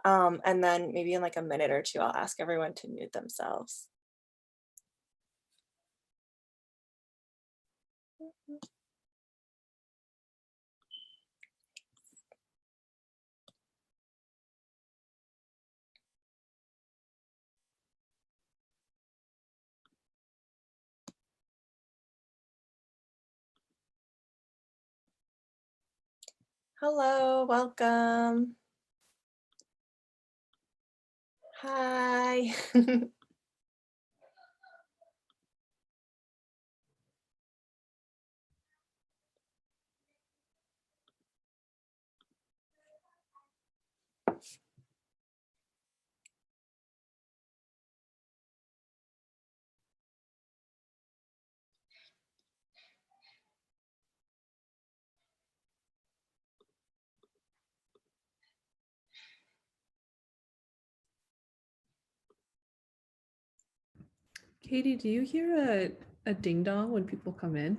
And then maybe in like a minute or two, I'll ask everyone to mute themselves. Hello, welcome. Hi. Katie, do you hear a ding dong when people come in?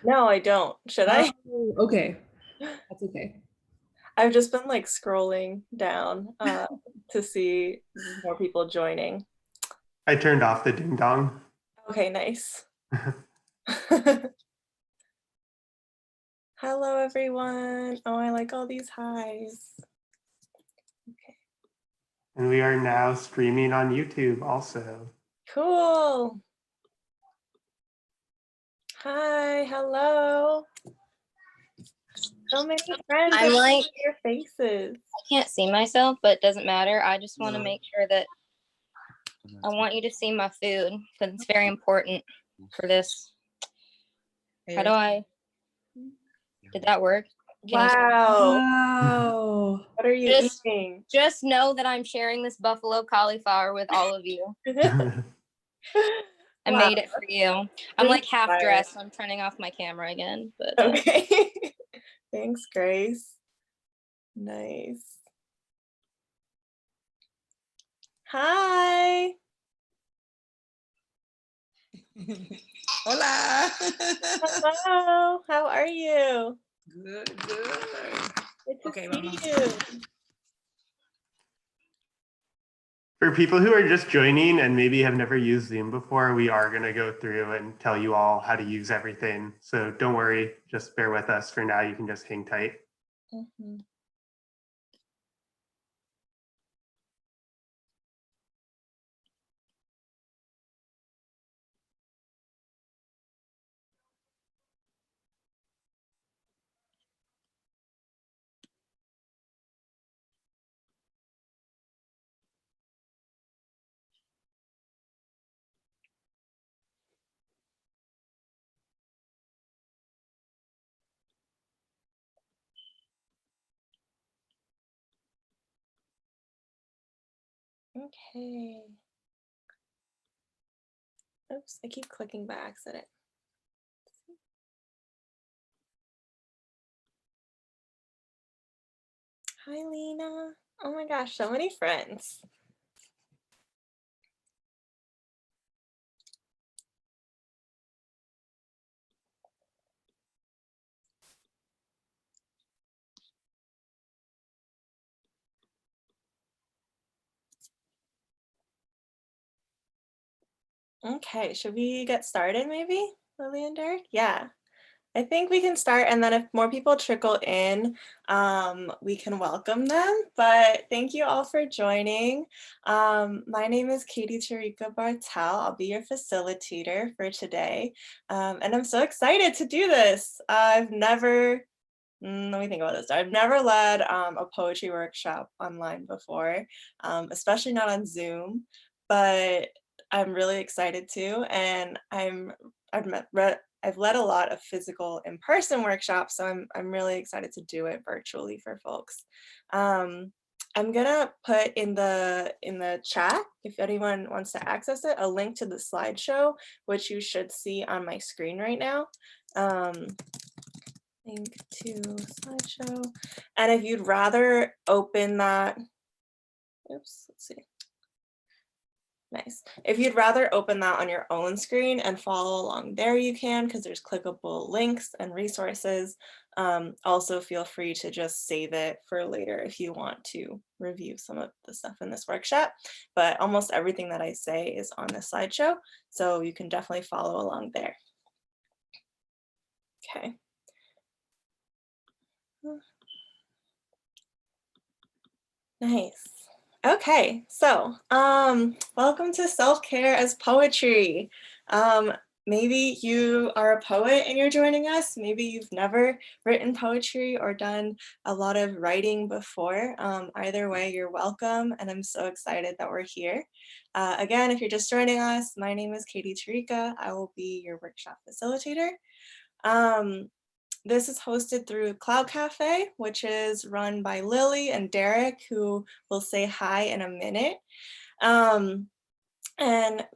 No, I don't. Should I? Oh, okay. That's okay. I've just been like scrolling down to see more people joining. I turned off the ding dong. Okay, nice. Hello, everyone. Oh, I like all these highs. Okay. And we are now streaming on YouTube also. Cool. Hi, hello. So many friends. I'm like, your faces. I can't see myself, but it doesn't matter. I just want to make sure that I want you to see my food because it's very important for this. How do I? Did that work? Wow. Wow. What are you eating? Just know that I'm sharing this buffalo cauliflower with all of you. I made it for you. I'm like half dressed. So I'm turning off my camera again. But okay. Thanks, Grace. Nice. Hi. Hola. Hello. How are you? Good, good. Good to Okay, see you. For people who are just joining and maybe have never used Zoom before, we are going to go through and tell you all how to use everything. So don't worry, just bear with us for now. You can just hang tight. Mm-hmm. Okay. Oops, I keep clicking by accident. Hi, Lena. Oh my gosh, so many friends. Okay, should we get started maybe, Lily and Derek? Yeah, I think we can start, and then if more people trickle in, we can welcome them. But thank you all for joining. My name is Katie Tarika Bartel. I'll be your facilitator for today. And I'm so excited to do this. I've never, let me think about this. I've never led a poetry workshop online before, especially not on Zoom, but I'm really excited to, and I've led a lot of physical in-person workshops, so I'm really excited to do it virtually for folks. I'm gonna put in the chat, if anyone wants to access it, a link to the slideshow, which you should see on my screen right now. Link to slideshow, and if you'd rather open that, oops, let's see. Nice. If you'd rather open that on your own screen and follow along there, you can, because there's clickable links and resources. Also feel free to just save it for later if you want to review some of the stuff in this workshop. But almost everything that I say is on the slideshow, so you can definitely follow along there. Okay. Nice. Okay, so welcome to Self-Care as Poetry. Maybe you are a poet and you're joining us. Maybe you've never written poetry or done a lot of writing before. Either way, you're welcome, and I'm so excited that we're here. Again, if you're just joining us, my name is Katie Tarika. I will be your workshop facilitator. This is hosted through Cloud Cafe, which is run by Lily and Derek, who will say hi in a minute. And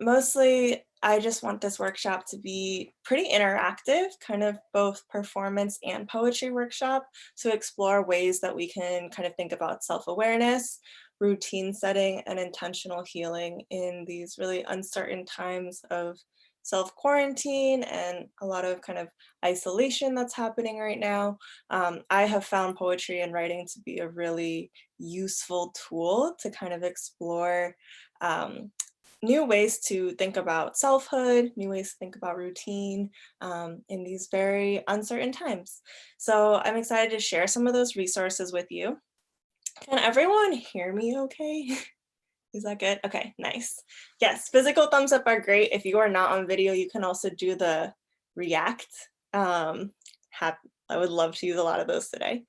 mostly, I just want this workshop to be pretty interactive, kind of both performance and poetry workshop, to explore ways that we can kind of think about self-awareness, routine setting, and intentional healing in these really uncertain times of self-quarantine and a lot of kind of isolation that's happening right now. I have found poetry and writing to be a really useful tool to kind of explore new ways to think about selfhood, new ways to think about routine in these very uncertain times. So I'm excited to share some of those resources with you. Can everyone hear me okay? Is that good? Okay, nice. Yes, physical thumbs up are great. If you are not on video, you can also do the react. I would love to use a lot of those today.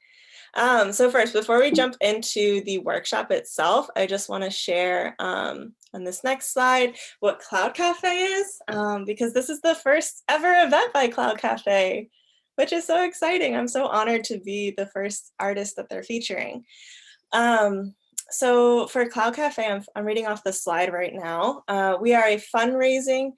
So first, before we jump into the workshop itself, I just want to share on this next slide what Cloud Cafe is, because this is the first ever event by Cloud Cafe, which is so exciting. I'm so honored to be the first artist that they're featuring. So for Cloud Cafe, I'm reading off the slide right now. We are a fundraiser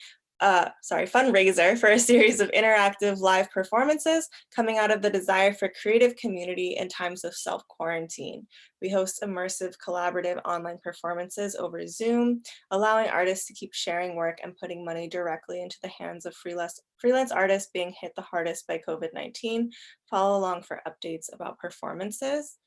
for a series of interactive live performances coming out of the desire for creative community in times of self-quarantine. We host immersive, collaborative online performances over Zoom, allowing artists to keep sharing work and putting money directly into the hands of freelance artists being hit the hardest by COVID-19. Follow along for updates about performances.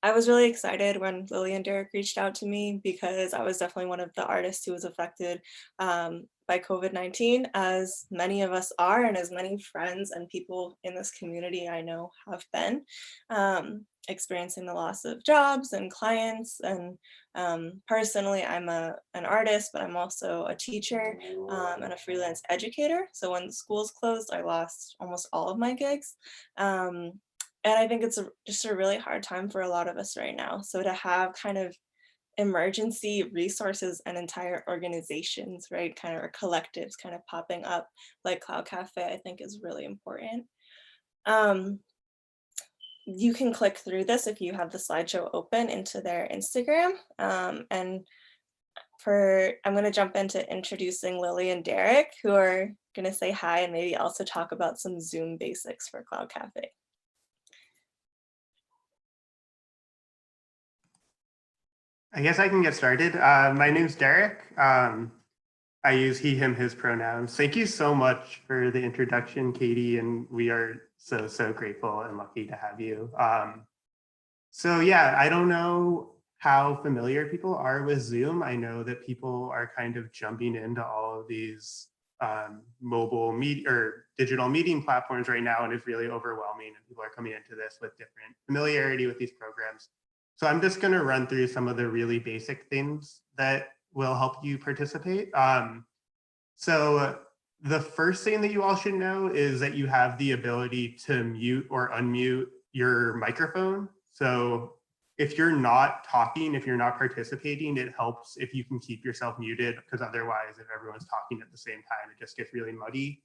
I was really excited when Lily and Derek reached out to me because I was definitely one of the artists who was affected by COVID-19, as many of us are, and as many friends and people in this community I know have been, experiencing the loss of jobs and clients. And personally, I'm an artist, but I'm also a teacher and a freelance educator. So when schools closed, I lost almost all of my gigs. And I think it's just a really hard time for a lot of us right now. So to have kind of emergency resources and entire organizations, right, kind of, or collectives kind of popping up like Cloud Cafe, I think is really important. You can click through this if you have the slideshow open into their Instagram. And I'm going to jump into introducing Lily and Derek, who are going to say hi and maybe also talk about some Zoom basics for Cloud Cafe. I guess I can get started. My name's Derek. I use he, him, his pronouns. Thank you so much for the introduction, Katie, and we are so grateful and lucky to have you. So yeah, I don't know how familiar people are with Zoom. I know that people are kind of jumping into all of these mobile or digital meeting platforms right now, and it's really overwhelming, and people are coming into this with different familiarity with these programs. So I'm just going to run through some of the really basic things that will help you participate. So the first thing that you all should know is that you have the ability to mute or unmute your microphone. So if you're not talking, if you're not participating, it helps if you can keep yourself muted, because otherwise, if everyone's talking at the same time, it just gets really muddy.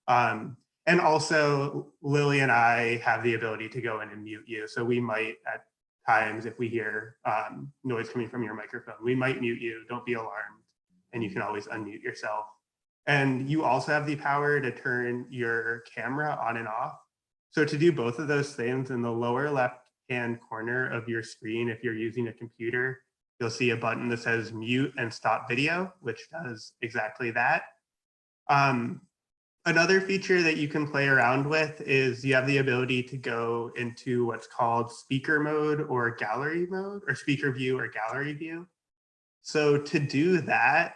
And also, Lily and I have the ability to go in and mute you. So we might, at times, if we hear noise coming from your microphone, we might mute you. Don't be alarmed. And you can always unmute yourself. And you also have the power to turn your camera on and off. So to do both of those things, in the lower left-hand corner of your screen, if you're using a computer, you'll see a button that says mute and stop video, which does exactly that. Another feature that you can play around with is you have the ability to go into what's called speaker mode or gallery mode, or speaker view or gallery view. So to do that,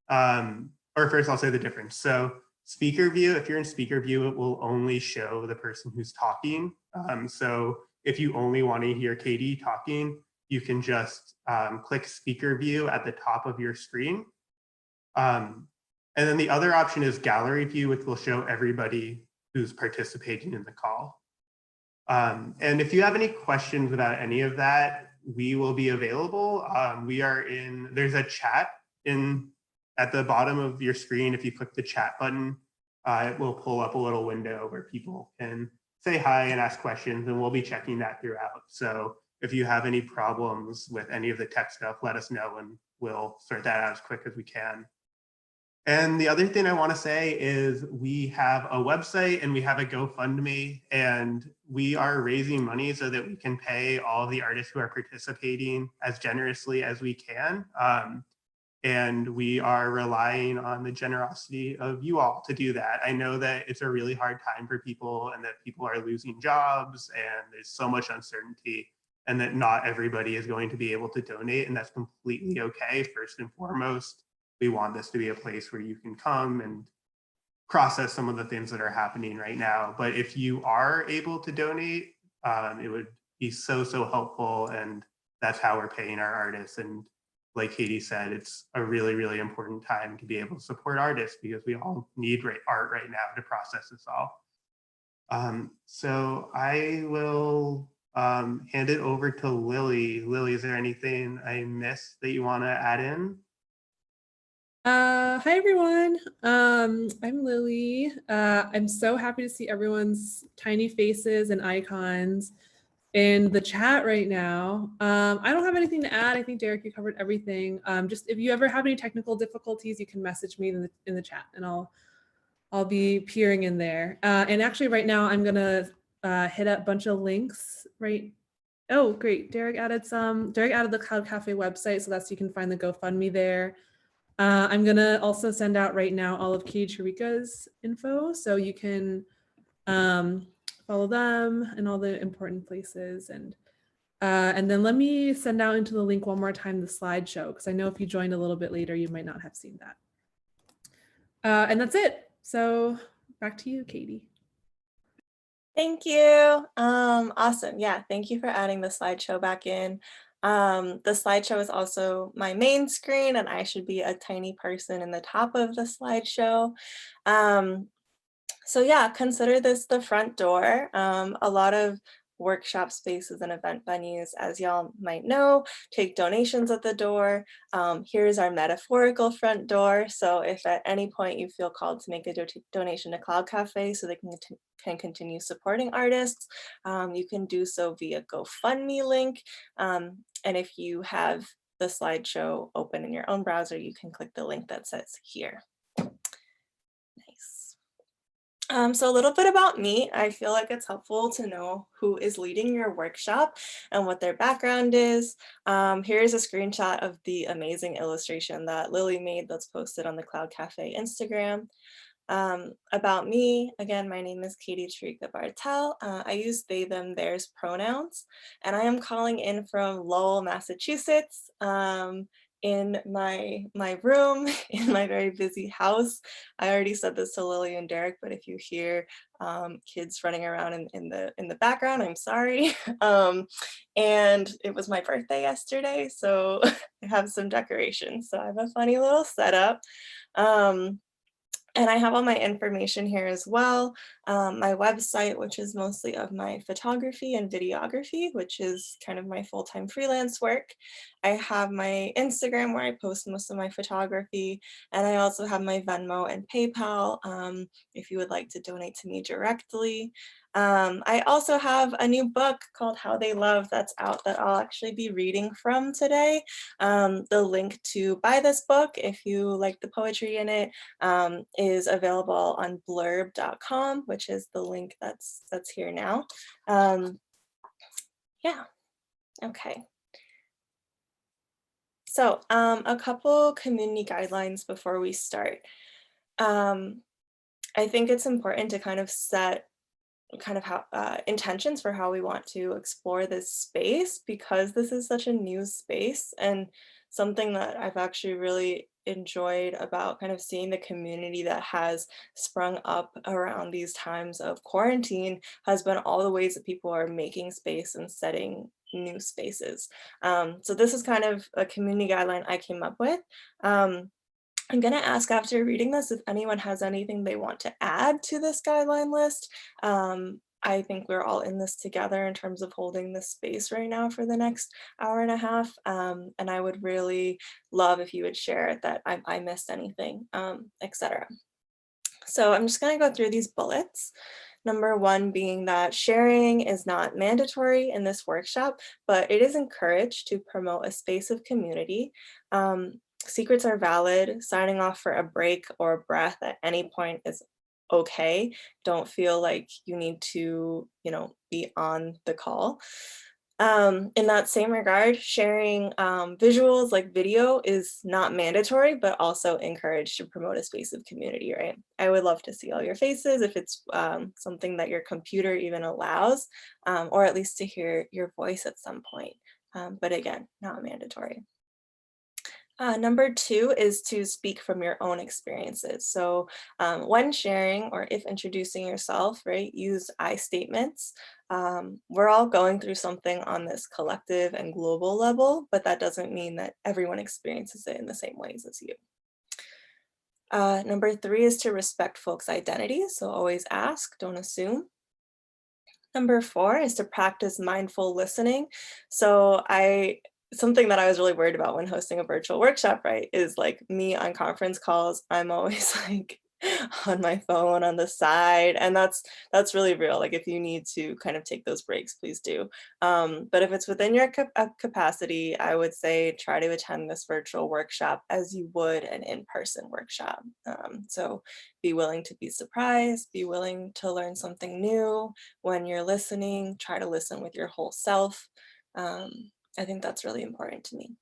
or first I'll say the difference. So speaker view, if you're in speaker view, it will only show the person who's talking. So if you only want to hear Katie talking, you can just click speaker view at the top of your screen. And then the other option is gallery view, which will show everybody who's participating in the call. And if you have any questions about any of that, we will be available. There's a chat at the bottom of your screen. If you click the chat button, it will pull up a little window where people can say hi and ask questions, and we'll be checking that throughout. So if you have any problems with any of the tech stuff, let us know and we'll sort that out as quick as we can. And the other thing I want to say is we have a website and we have a GoFundMe, and we are raising money so that we can pay all of the artists who are participating as generously as we can. And we are relying on the generosity of you all to do that. I know that it's a really hard time for people and that people are losing jobs and there's so much uncertainty, and that not everybody is going to be able to donate, and that's completely okay. First and foremost, we want this to be a place where you can come and process some of the things that are happening right now. But if you are able to donate, it would be so helpful, and that's how we're paying our artists. And like Katie said, it's a really, really important time to be able to support artists because we all need art right now to process this all. So I will hand it over to Lily. Lily, is there anything I missed that you want to add in? Hi everyone. I'm Lily. I'm so happy to see everyone's tiny faces and icons in the chat right now. I don't have anything to add. I think Derek, you covered everything. Just if you ever have any technical difficulties, you can message me in the chat, and I'll be peering in there. And actually, right now, I'm gonna hit up a bunch of links. Right. Oh, great. Derek added the Cloud Cafe website, so that's you can find the GoFundMe there. I'm gonna also send out right now all of Katie Chirika's info, so you can follow them and all the important places. And then let me send out into the link one more time the slideshow, because I know if you joined a little bit later, you might not have seen that. And that's it. So back to you, Katie. Thank you. Awesome. Yeah, thank you for adding the slideshow back in. The slideshow is also my main screen, and I should be a tiny person in the top of the slideshow. So yeah, consider this the front door. A lot of workshop spaces and event venues, as y'all might know, take donations at the door. Here's our metaphorical front door. So if at any point you feel called to make a donation to Cloud Cafe so they can continue supporting artists, you can do so via GoFundMe link. And if you have the slideshow open in your own browser, you can click the link that says here. Nice. So a little bit about me. I feel like it's helpful to know who is leading your workshop and what their background is. Here's a screenshot of the amazing illustration that Lily made that's posted on the Cloud Cafe Instagram. About me, again, my name is Katie Chirika Bartel. I use they, them, theirs pronouns, and I am calling in from Lowell, Massachusetts. In my room, in my very busy house. I already said this to Lily and Derek, but if you hear kids running around in the background, I'm sorry. And it was my birthday yesterday, so I have some decorations. So I have a funny little setup. And I have all my information here as well. My website, which is mostly of my photography and videography, which is kind of my full-time freelance work. I have my Instagram where I post most of my photography. And I also have my Venmo and PayPal if you would like to donate to me directly. I also have a new book called How They Love that's out that I'll actually be reading from today. The link to buy this book, if you like the poetry in it, is available on blurb.com, which is the link that's here now. Yeah, okay. So a couple community guidelines before we start. I think it's important to kind of set kind of how intentions for how we want to explore this space, because this is such a new space, and something that I've actually really enjoyed about kind of seeing the community that has sprung up around these times of quarantine has been all the ways that people are making space and setting new spaces. So this is kind of a community guideline I came up with. I'm going to ask after reading this if anyone has anything they want to add to this guideline list. I think we're all in this together in terms of holding this space right now for the next hour and a half. And I would really love if you would share that I missed anything, etc. So I'm just going to go through these bullets. Number one being that sharing is not mandatory in this workshop, but it is encouraged to promote a space of community. Secrets are valid. Signing off for a break or a breath at any point is okay. Don't feel like you need to, be on the call. In that same regard, sharing visuals like video is not mandatory, but also encouraged to promote a space of community, right? I would love to see all your faces if it's something that your computer even allows, or at least to hear your voice at some point. But again, not mandatory. Number two is to speak from your own experiences. So when sharing or if introducing yourself, right, use I statements. We're all going through something on this collective and global level, but that doesn't mean that everyone experiences it in the same ways as you. Number three is to respect folks' identities. So always ask, don't assume. Number four is to practice mindful listening. So something that I was really worried about when hosting a virtual workshop, right, is like me on conference calls, I'm always like on my phone on the side, and that's really real. Like if you need to kind of take those breaks, please do. But if it's within your capacity, I would say try to attend this virtual workshop as you would an in-person workshop. So be willing to be surprised, be willing to learn something new. When you're listening, try to listen with your whole self. I think that's really important to me.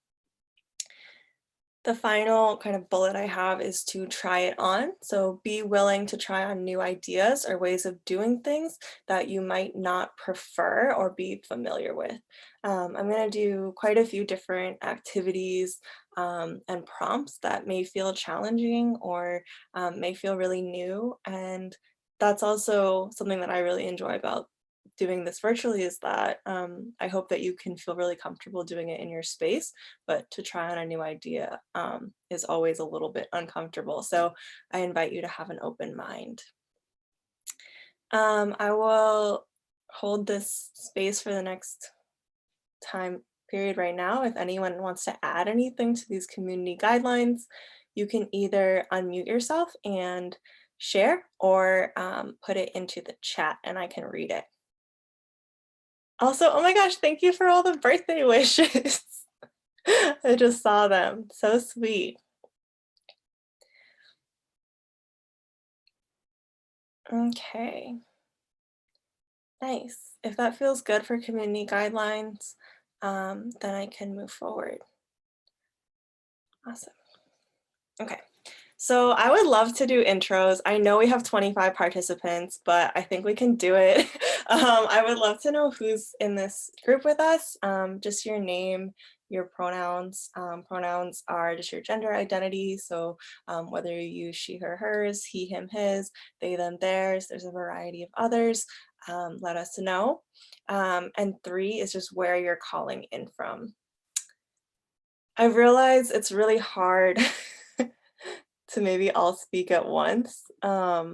The final kind of bullet I have is to try it on. So be willing to try on new ideas or ways of doing things that you might not prefer or be familiar with. I'm going to do quite a few different activities and prompts that may feel challenging or may feel really new. And that's also something that I really enjoy about doing this virtually, is that I hope that you can feel really comfortable doing it in your space, but to try on a new idea is always a little bit uncomfortable. So I invite you to have an open mind. I will hold this space for the next time period right now. If anyone wants to add anything to these community guidelines, you can either unmute yourself and share or put it into the chat and I can read it. Also, oh my gosh, thank you for all the birthday wishes. I just saw them. So sweet. Okay. Nice. If that feels good for community guidelines, then I can move forward. Awesome. Okay. So I would love to do intros. I know we have 25 participants, but I think we can do it. I would love to know who's in this group with us, just your name, your pronouns. Pronouns are just your gender identity. So whether you use she, her, hers, he, him, his, they, them, theirs, there's a variety of others. Let us know. And three is just where you're calling in from. I realize it's really hard to maybe all speak at once. Let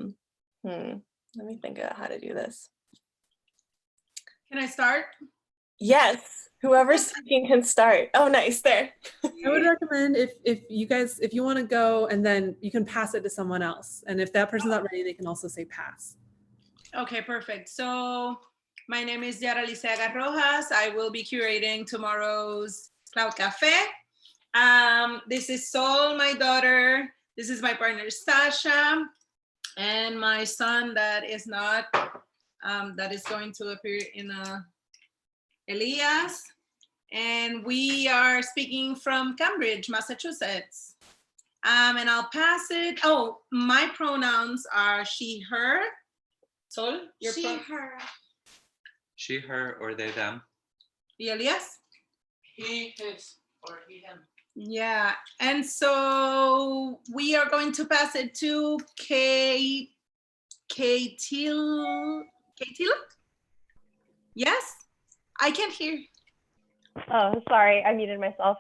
me think about how to do this. Can I start? Yes, whoever's speaking can start. Oh, nice, there. I would recommend if you want to go, and then you can pass it to someone else. And if that person's not ready, they can also say pass. Okay, perfect. So my name is Yara Liceaga Rojas. I will be curating tomorrow's Cloud Cafe. This is Sol, my daughter. This is my partner, Sasha, and my son that is not, that is going to appear in Elias. And we are speaking from Cambridge, Massachusetts. And I'll pass it. Oh, my pronouns are she, her. Sol, your her. She, her, or they, them. Y Elias? He, his, or he, him. Yeah, and so we are going to pass it to Katil. Yes? I can't hear. Oh, sorry, I muted myself.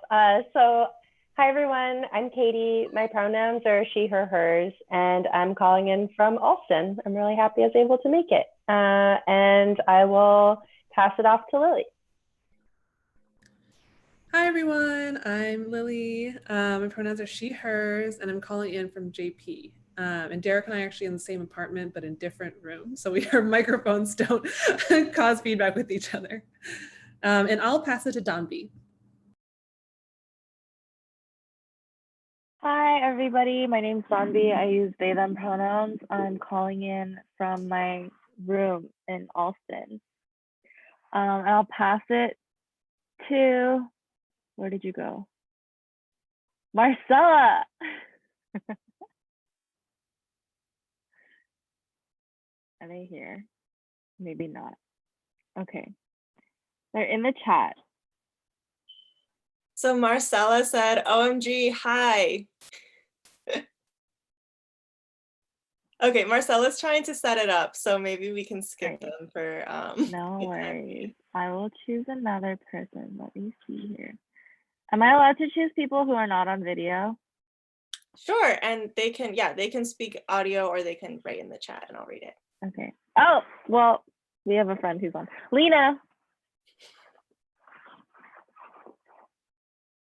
So, hi everyone, I'm Katie. My pronouns are she, her, hers, and I'm calling in from Alston. I'm really happy I was able to make it. And I will pass it off to Lily. Hi everyone, I'm Lily. My pronouns are she, hers, and I'm calling in from JP. And Derek and I are actually in the same apartment, but in different rooms. So our microphones don't cause feedback with each other. And I'll pass it to Donby. Hi, everybody. My name's Donby. I use they, them pronouns. I'm calling in from my room in Alston. And I'll pass it to, where did you go? Marcella. Are they here? Maybe not. Okay. They're in the chat. So Marcella said, OMG, hi. Okay, Marcella's trying to set it up, so maybe we can skip Right. them for No the time worries. being. I will choose another person. Let me see here. Am I allowed to choose people who are not on video? Sure, and they can speak audio or they can write in the chat and I'll read it. Okay. Oh, well, we have a friend who's on. Lena.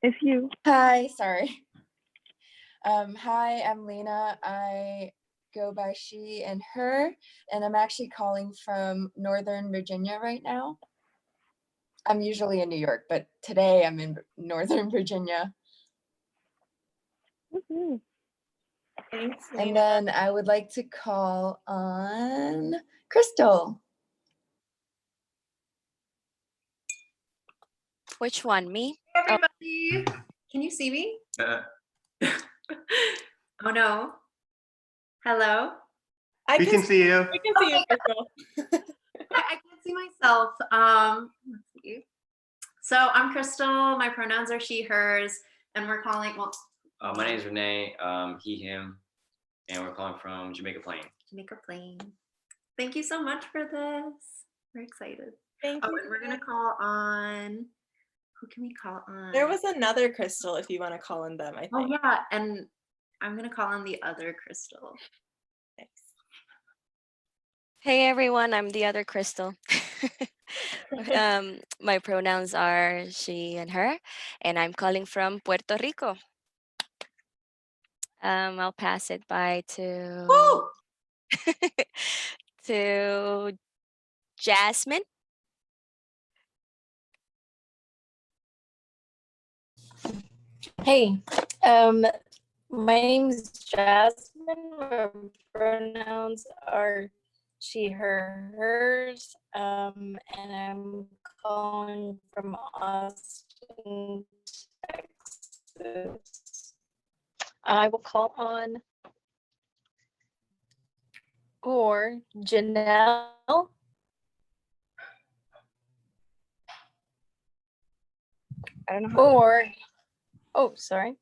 It's you. Hi, sorry. Hi, I'm Lena. I go by she and her, and I'm actually calling from Northern Virginia right now. I'm usually in New York, but today I'm in Northern Virginia. Woohoo. Thanks, And Lena. then I would like to call on Crystal. Which one, me? Everybody, can you see me? Oh no. Hello? We can see you. We can see you, Crystal. I can't see myself. Let's see. So I'm Crystal. My pronouns are she, hers, and we're calling, well, My name is Renee, he, him, and we're calling from Jamaica Plain. Jamaica Plain. Thank you so much for this. We're excited. Thank Oh, you. and we're gonna call on, who can we call on? There was another Crystal if you want to call in them, I think. Oh yeah, and I'm gonna call on the other Crystal. Thanks. Hey everyone, I'm the other Crystal. My pronouns are she and her, and I'm calling from Puerto Rico. I'll pass it by to Woo! to Jasmine. Hey, my name's Jasmine. My pronouns are she, her, hers, and I'm calling from Austin, Texas. I will call on or Janelle. I don't know. Or, oh, sorry.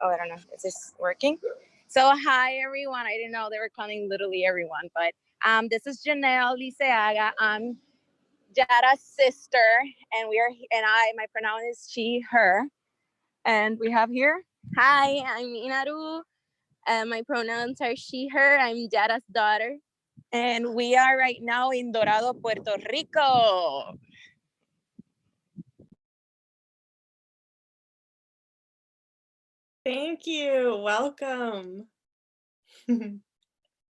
Oh, I don't know. Is this working? So hi everyone. I didn't know they were calling literally everyone, but this is Janelle Liceaga. I'm Jada's sister, and my pronoun is she, her. And we have here, hi, I'm Inaru. My pronouns are she, her. I'm Jada's daughter. And we are right now in Dorado, Puerto Rico. Thank you. Welcome.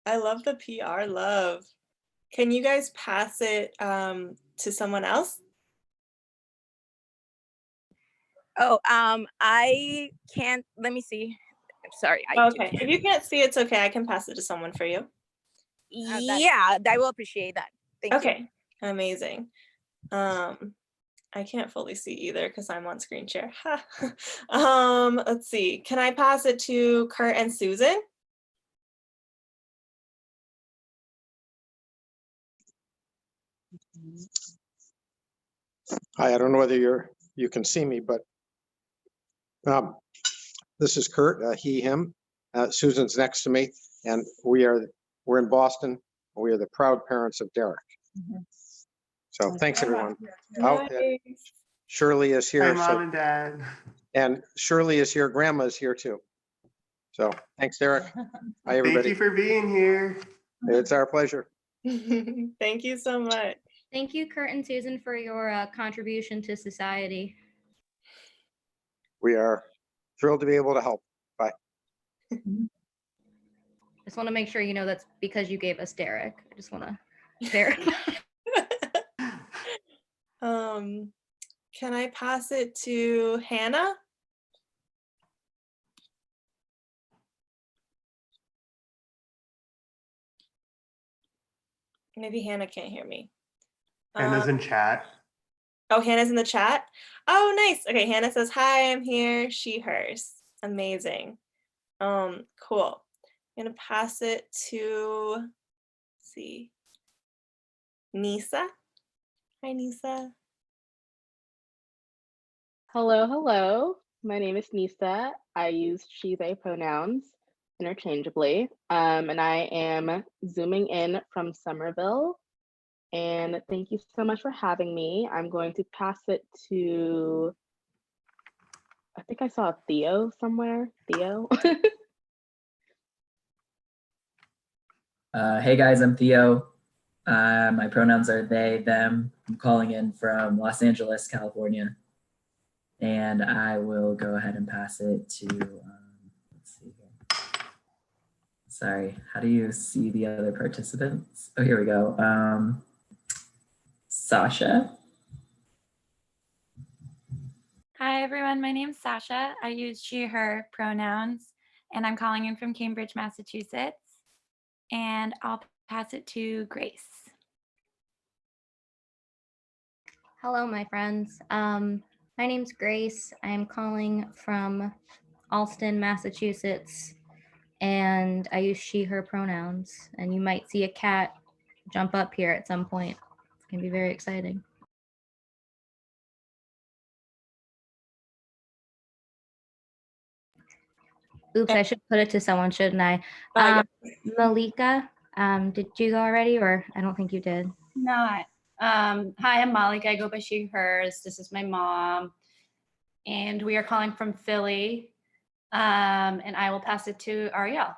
I love the PR love. Can you guys pass it to someone else? Oh, I can't, let me see. Sorry. Okay, if you can't see, it's okay. I can pass it to someone for you. Yeah, I will appreciate that. Thank you. Okay, amazing. I can't fully see either because I'm on screen share. Ha. Let's see. Can I pass it to Kurt and Susan? Hi, I don't know whether you can see me, but this is Kurt, he, him. Susan's next to me, and we're in Boston. We are the proud parents of Derek. So thanks, everyone. Oh, and Shirley is Hi, here. Mom and Dad. And Shirley is here. Grandma is here too. So thanks, Derek. Hi, everybody. Thank you for being here. It's our pleasure. Thank you so much. Thank you, Kurt and Susan, for your contribution to society. We are thrilled to be able to help. Bye. Just want to make sure you know that's because you gave us Derek. I just want to verify. Can I pass it to Hannah? Maybe Hannah can't hear me. Hannah's in chat. Oh, Hannah's in the chat? Oh, nice. Okay, Hannah says, hi, I'm here, she, hers. Amazing. Cool. I'm gonna pass it to, let's see, Nisa. Hi, Nisa. Hello, hello. My name is Nisa. I use she, they pronouns interchangeably. And I am zooming in from Somerville. And thank you so much for having me. I'm going to pass it to, I think I saw Theo somewhere. Theo. Hey guys, I'm Theo. My pronouns are they, them. I'm calling in from Los Angeles, California. And I will go ahead and pass it to, let's see here. Sorry, how do you see the other participants? Oh, here we go. Sasha. Hi everyone, my name's Sasha. I use she, her pronouns, and I'm calling in from Cambridge, Massachusetts. And I'll pass it to Grace. Hello, my friends. My name's Grace. I'm calling from Alston, Massachusetts, and I use she, her pronouns. And you might see a cat jump up here at some point. It's gonna be very exciting. Oops, I should put it to someone, shouldn't I? Malika, did you go already, or I don't think you did. No, hi, I'm Malika. I go by she, hers. This is my mom. And we are calling from Philly. And I will pass it to Ariel.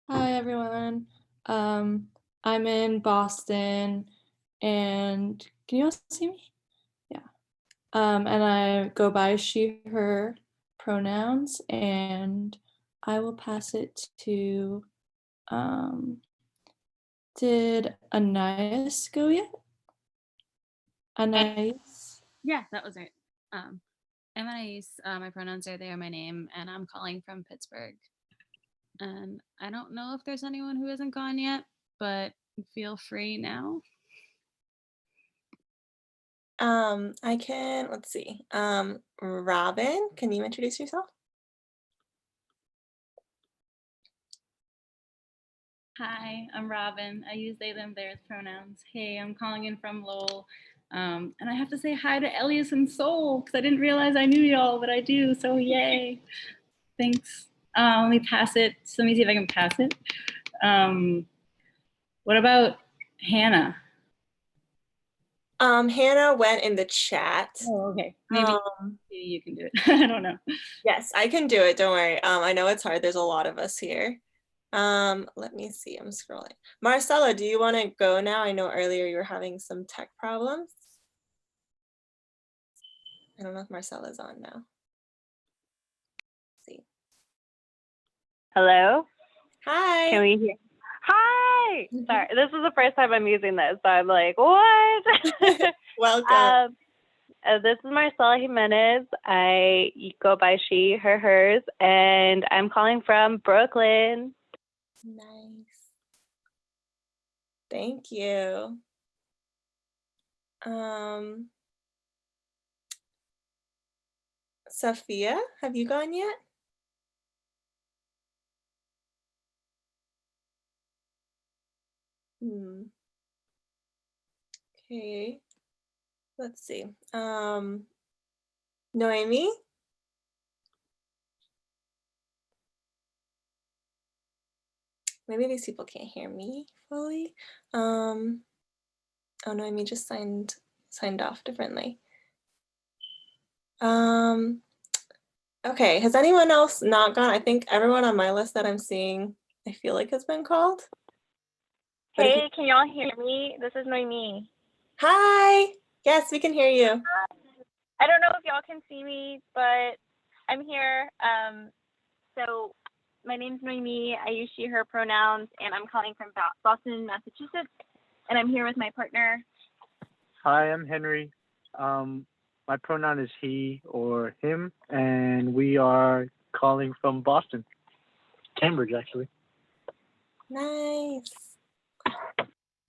Hi, everyone. I'm in Boston, and can you all see me? Yeah. And I go by she, her pronouns, and I will pass it to, did Anais go yet? Anais? Yeah, that was right. I'm Anais. My pronouns are they or my name, and I'm calling from Pittsburgh. And I don't know if there's anyone who hasn't gone yet, but feel free now. I can, let's see. Robin, can you introduce yourself? Hi, I'm Robin. I use they, them, theirs pronouns. Hey, I'm calling in from Lowell. And I have to say hi to Elias and Soul because I didn't realize I knew y'all, but I do. So yay. Thanks. Let me pass it. So let me see if I can pass it. What about Hannah? Hannah went in the chat. Oh, okay. Maybe you can do it. I don't know. Yes, I can do it. Don't worry. I know it's hard. There's a lot of us here. Let me see. I'm scrolling. Marcella, do you want to go now? I know earlier you were having some tech problems. I don't know if Marcella's on now. Let's see. Hello? Hi. Can we hear? Hi! Sorry, this is the first time I'm using this, so I'm like, what? Welcome. This is Marcela Jimenez. I go by she, her, hers, and I'm calling from Brooklyn. Nice. Thank you. Sophia, have you gone yet? Okay, let's see. Noemi? Maybe these people can't hear me fully. Oh, Noemi just signed off differently. Okay, has anyone else not gone? I think everyone on my list that I'm seeing, I feel like has been called. Hey, can y'all hear me? This is Noemi. Hi. Yes, we can hear you. I don't know if y'all can see me, but I'm here. So my name's Noemi. I use she, her pronouns, and I'm calling from Boston, Massachusetts. And I'm here with my partner. Hi, I'm Henry. My pronoun is he or him, and we are calling from Boston, Cambridge, actually. Nice.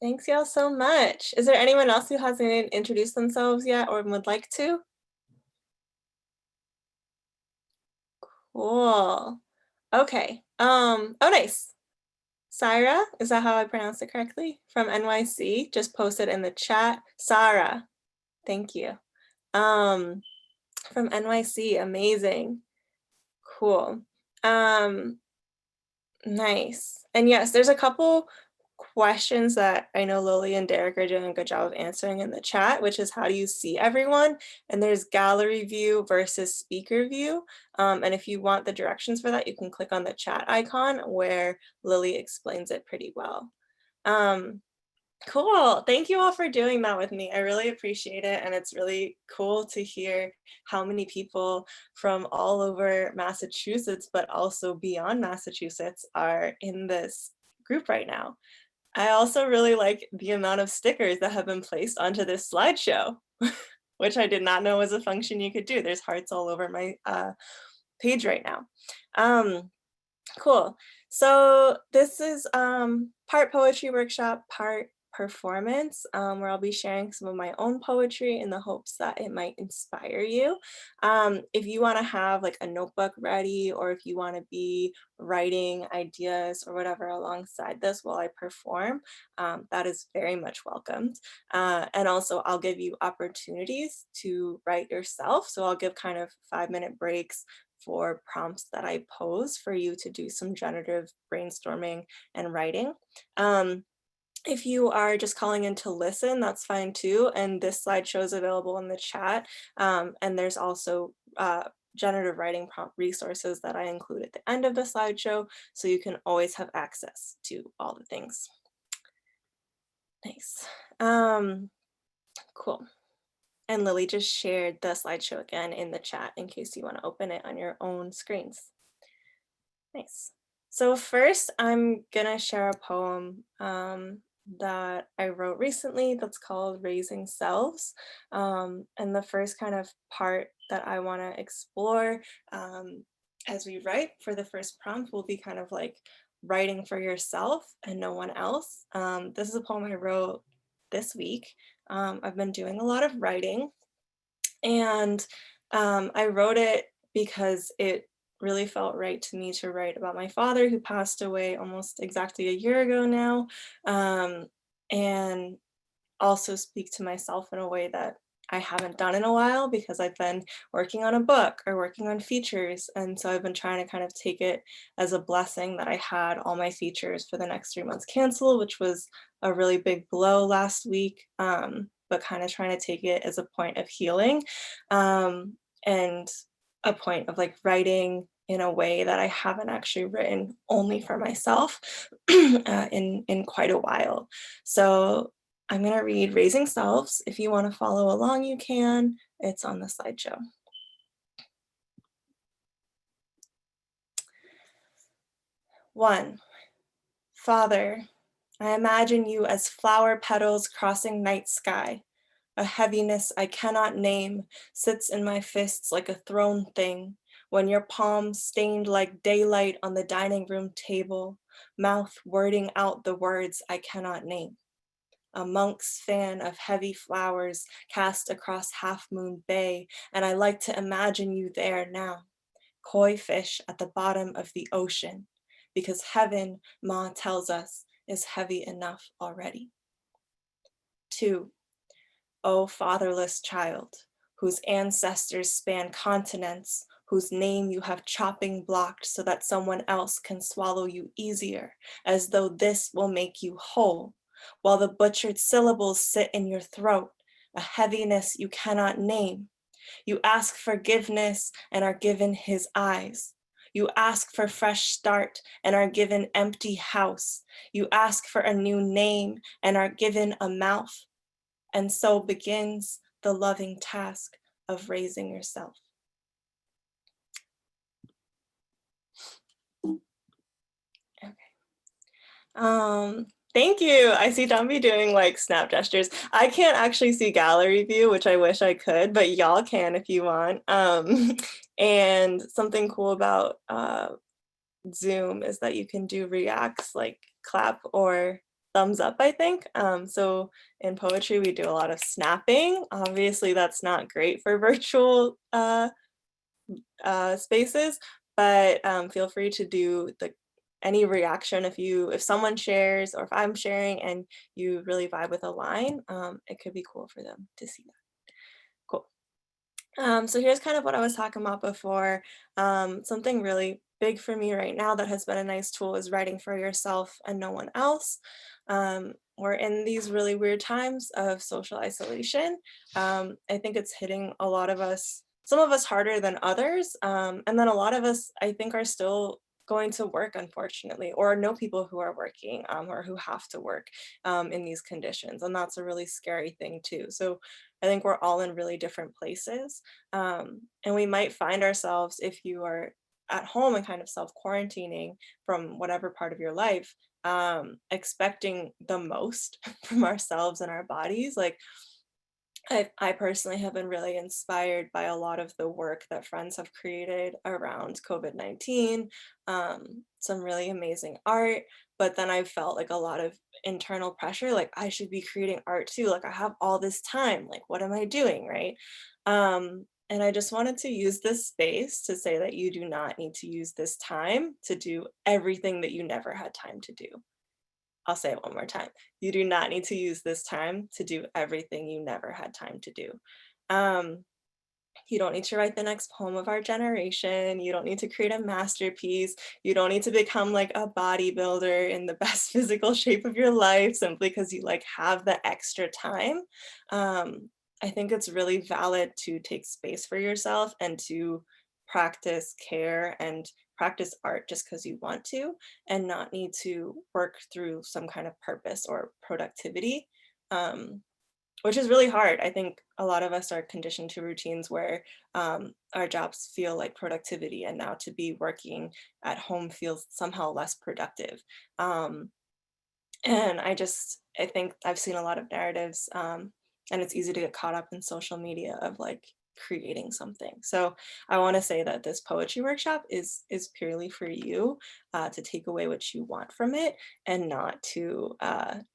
Thanks y'all so much. Is there anyone else who hasn't introduced themselves yet or would like to? Cool. Okay. Oh, nice. Syra, is that how I pronounced it correctly? From NYC, just posted in the chat. Sarah, thank you. From NYC, amazing. Cool. Nice. And yes, there's a couple questions that I know Lily and Derek are doing a good job of answering in the chat, which is how do you see everyone? And there's gallery view versus speaker view. And if you want the directions for that, you can click on the chat icon where Lily explains it pretty well. Cool. Thank you all for doing that with me. I really appreciate it. And it's really cool to hear how many people from all over Massachusetts, but also beyond Massachusetts, are in this group right now. I also really like the amount of stickers that have been placed onto this slideshow, which I did not know was a function you could do. There's hearts all over my page right now. Cool. So this is part poetry workshop, part performance, where I'll be sharing some of my own poetry in the hopes that it might inspire you. If you want to have like a notebook ready, or if you want to be writing ideas or whatever alongside this while I perform, that is very much welcomed. And also I'll give you opportunities to write yourself. So I'll give kind of 5-minute breaks for prompts that I pose for you to do some generative brainstorming and writing. If you are just calling in to listen, that's fine too. And this slideshow is available in the chat. And there's also generative writing prompt resources that I include at the end of the slideshow, so you can always have access to all the things. Nice. Cool. And Lily just shared the slideshow again in the chat in case you want to open it on your own screens. Nice. So first, I'm gonna share a poem that I wrote recently that's called Raising Selves. And the first kind of part that I want to explore as we write for the first prompt will be kind of like writing for yourself and no one else. This is a poem I wrote this week. I've been doing a lot of writing, and I wrote it because it really felt right to me to write about my father, who passed away almost exactly a year ago now, and also speak to myself in a way that I haven't done in a while because I've been working on a book or working on features. And so I've been trying to kind of take it as a blessing that I had all my features for the next 3 months canceled, which was a really big blow last week, but kind of trying to take it as a point of healing, and a point of like writing in a way that I haven't actually written only for myself in quite a while. So I'm going to read Raising Selves. If you want to follow along, you can. It's on the slideshow. One, Father, I imagine you as flower petals crossing night sky. A heaviness I cannot name sits in my fists like a thrown thing, when your palms stained like daylight on the dining room table, mouth wording out the words I cannot name. a monk's fan of heavy flowers cast across Half Moon Bay, and I like to imagine you there now, koi fish at the bottom of the ocean, because heaven, Ma tells us, is heavy enough already. 2. O fatherless child, whose ancestors span continents, whose name you have chopping blocked so that someone else can swallow you easier, as though this will make you whole, while the butchered syllables sit in your throat, a heaviness you cannot name. You ask forgiveness and are given his eyes. You ask for fresh start and are given empty house. You ask for a new name and are given a mouth. And so begins the loving task of raising yourself. Okay. Thank you. I see Dumby doing like snap gestures. I can't actually see gallery view, which I wish I could, but y'all can if you want. And something cool about Zoom is that you can do reacts like clap or thumbs up, I think. So in poetry, we do a lot of snapping. Obviously, that's not great for virtual spaces, but feel free to do any reaction if someone shares or if I'm sharing and you really vibe with a line, it could be cool for them to see that. Cool. So here's kind of what I was talking about before. Something really big for me right now that has been a nice tool is writing for yourself and no one else. We're in these really weird times of social isolation. I think it's hitting a lot of us, some of us harder than others. And then a lot of us, I think, are still going to work, unfortunately, or know people who are working or who have to work in these conditions. And that's a really scary thing too. So I think we're all in really different places. And we might find ourselves, if you are at home and kind of self-quarantining from whatever part of your life, expecting the most from ourselves and our bodies. Like I personally have been really inspired by a lot of the work that friends have created around COVID-19, some really amazing art, but then I felt like a lot of internal pressure, like I should be creating art too, like I have all this time, like what am I doing, right? And I just wanted to use this space to say that you do not need to use this time to do everything that you never had time to do. I'll say it one more time. You do not need to use this time to do everything you never had time to do. You don't need to write the next poem of our generation. You don't need to create a masterpiece. You don't need to become like a bodybuilder in the best physical shape of your life simply because you like have the extra time. I think it's really valid to take space for yourself and to practice care and practice art just because you want to and not need to work through some kind of purpose or productivity, which is really hard. I think a lot of us are conditioned to routines where our jobs feel like productivity, and now to be working at home feels somehow less productive. And I think I've seen a lot of narratives, and it's easy to get caught up in social media of like creating something. So I want to say that this poetry workshop is purely for you to take away what you want from it and not to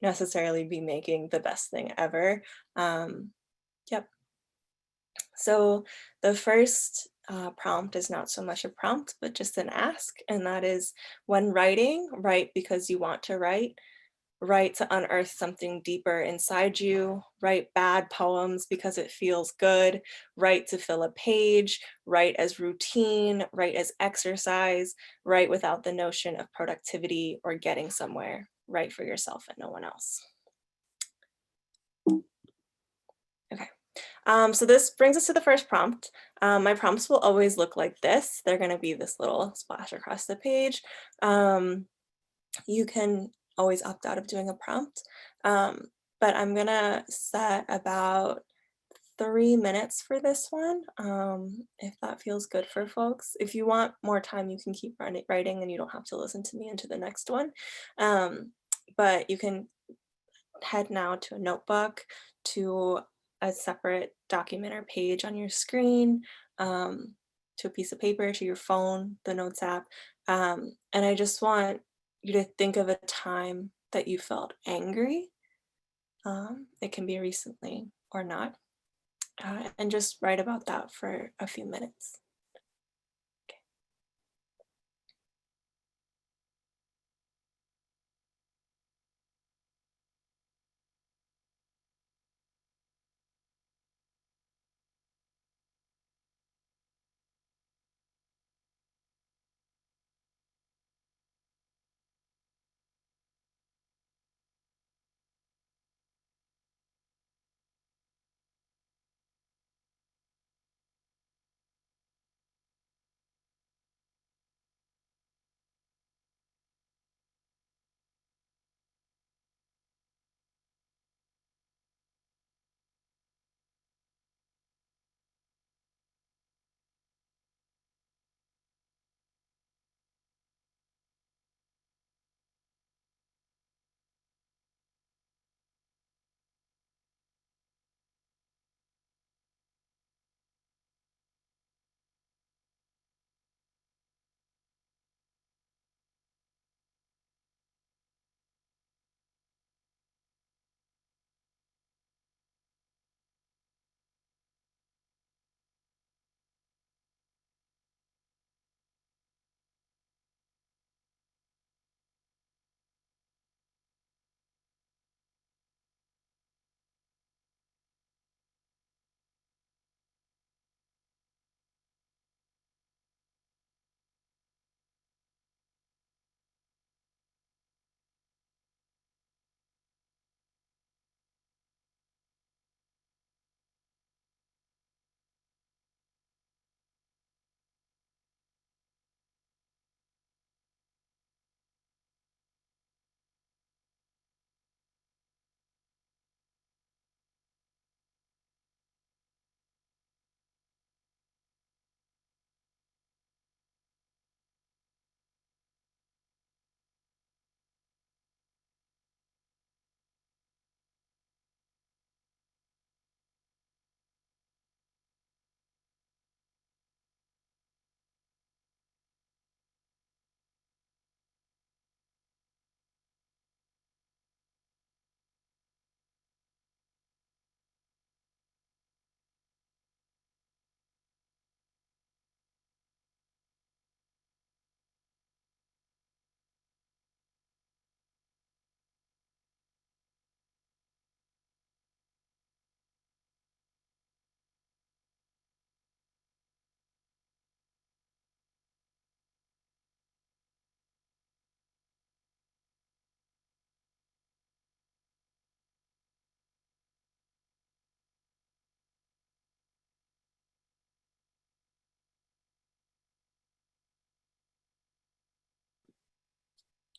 necessarily be making the best thing ever. Yep. So the first prompt is not so much a prompt, but just an ask. And that is, when writing, write because you want to write. Write to unearth something deeper inside you. Write bad poems because it feels good. Write to fill a page. Write as routine. Write as exercise. Write without the notion of productivity or getting somewhere. Write for yourself and no one else. Okay. So this brings us to the first prompt. My prompts will always look like this. They're going to be this little splash across the page. You can always opt out of doing a prompt, but I'm gonna set about 3 minutes for this one, if that feels good for folks. If you want more time, you can keep writing and you don't have to listen to me into the next one, but you can head now to a notebook, to a separate document or page on your screen, to a piece of paper, to your phone, the Notes app, and I just want you to think of a time that you felt angry. It can be recently or not. And just write about that for a few minutes.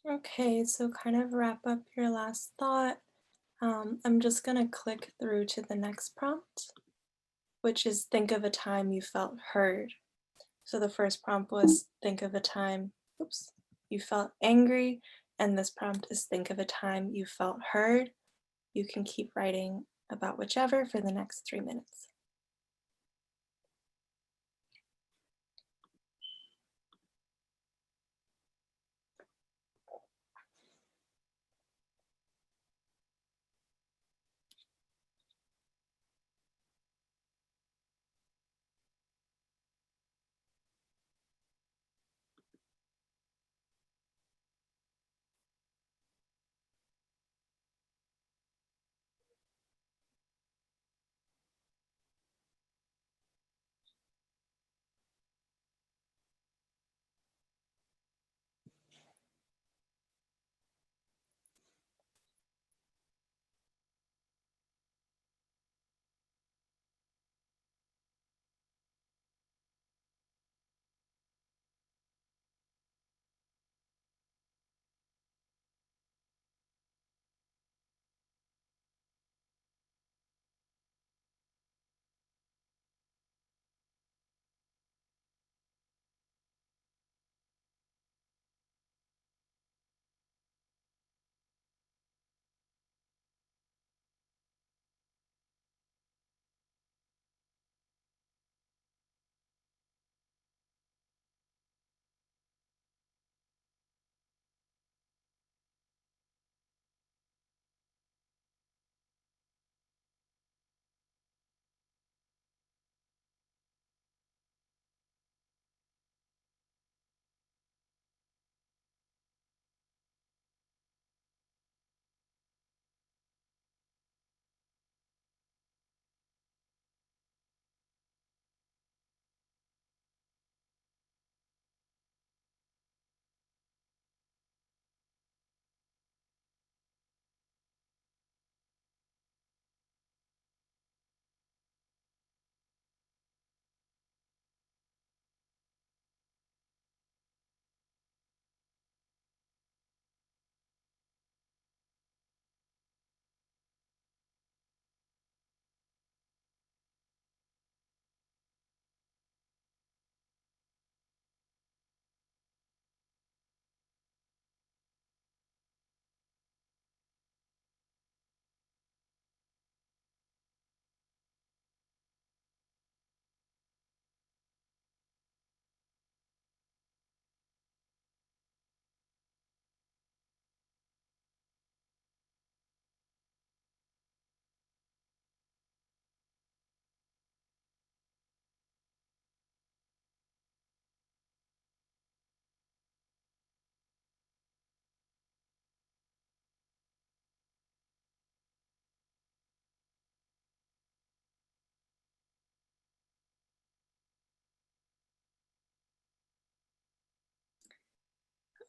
Okay, so kind of wrap up your last thought. I'm just gonna click through to the next prompt, which is think of a time you felt heard. So the first prompt was think of a time, oops, you felt angry, and this prompt is think of a time you felt heard. You can keep writing about whichever for the next 3 minutes.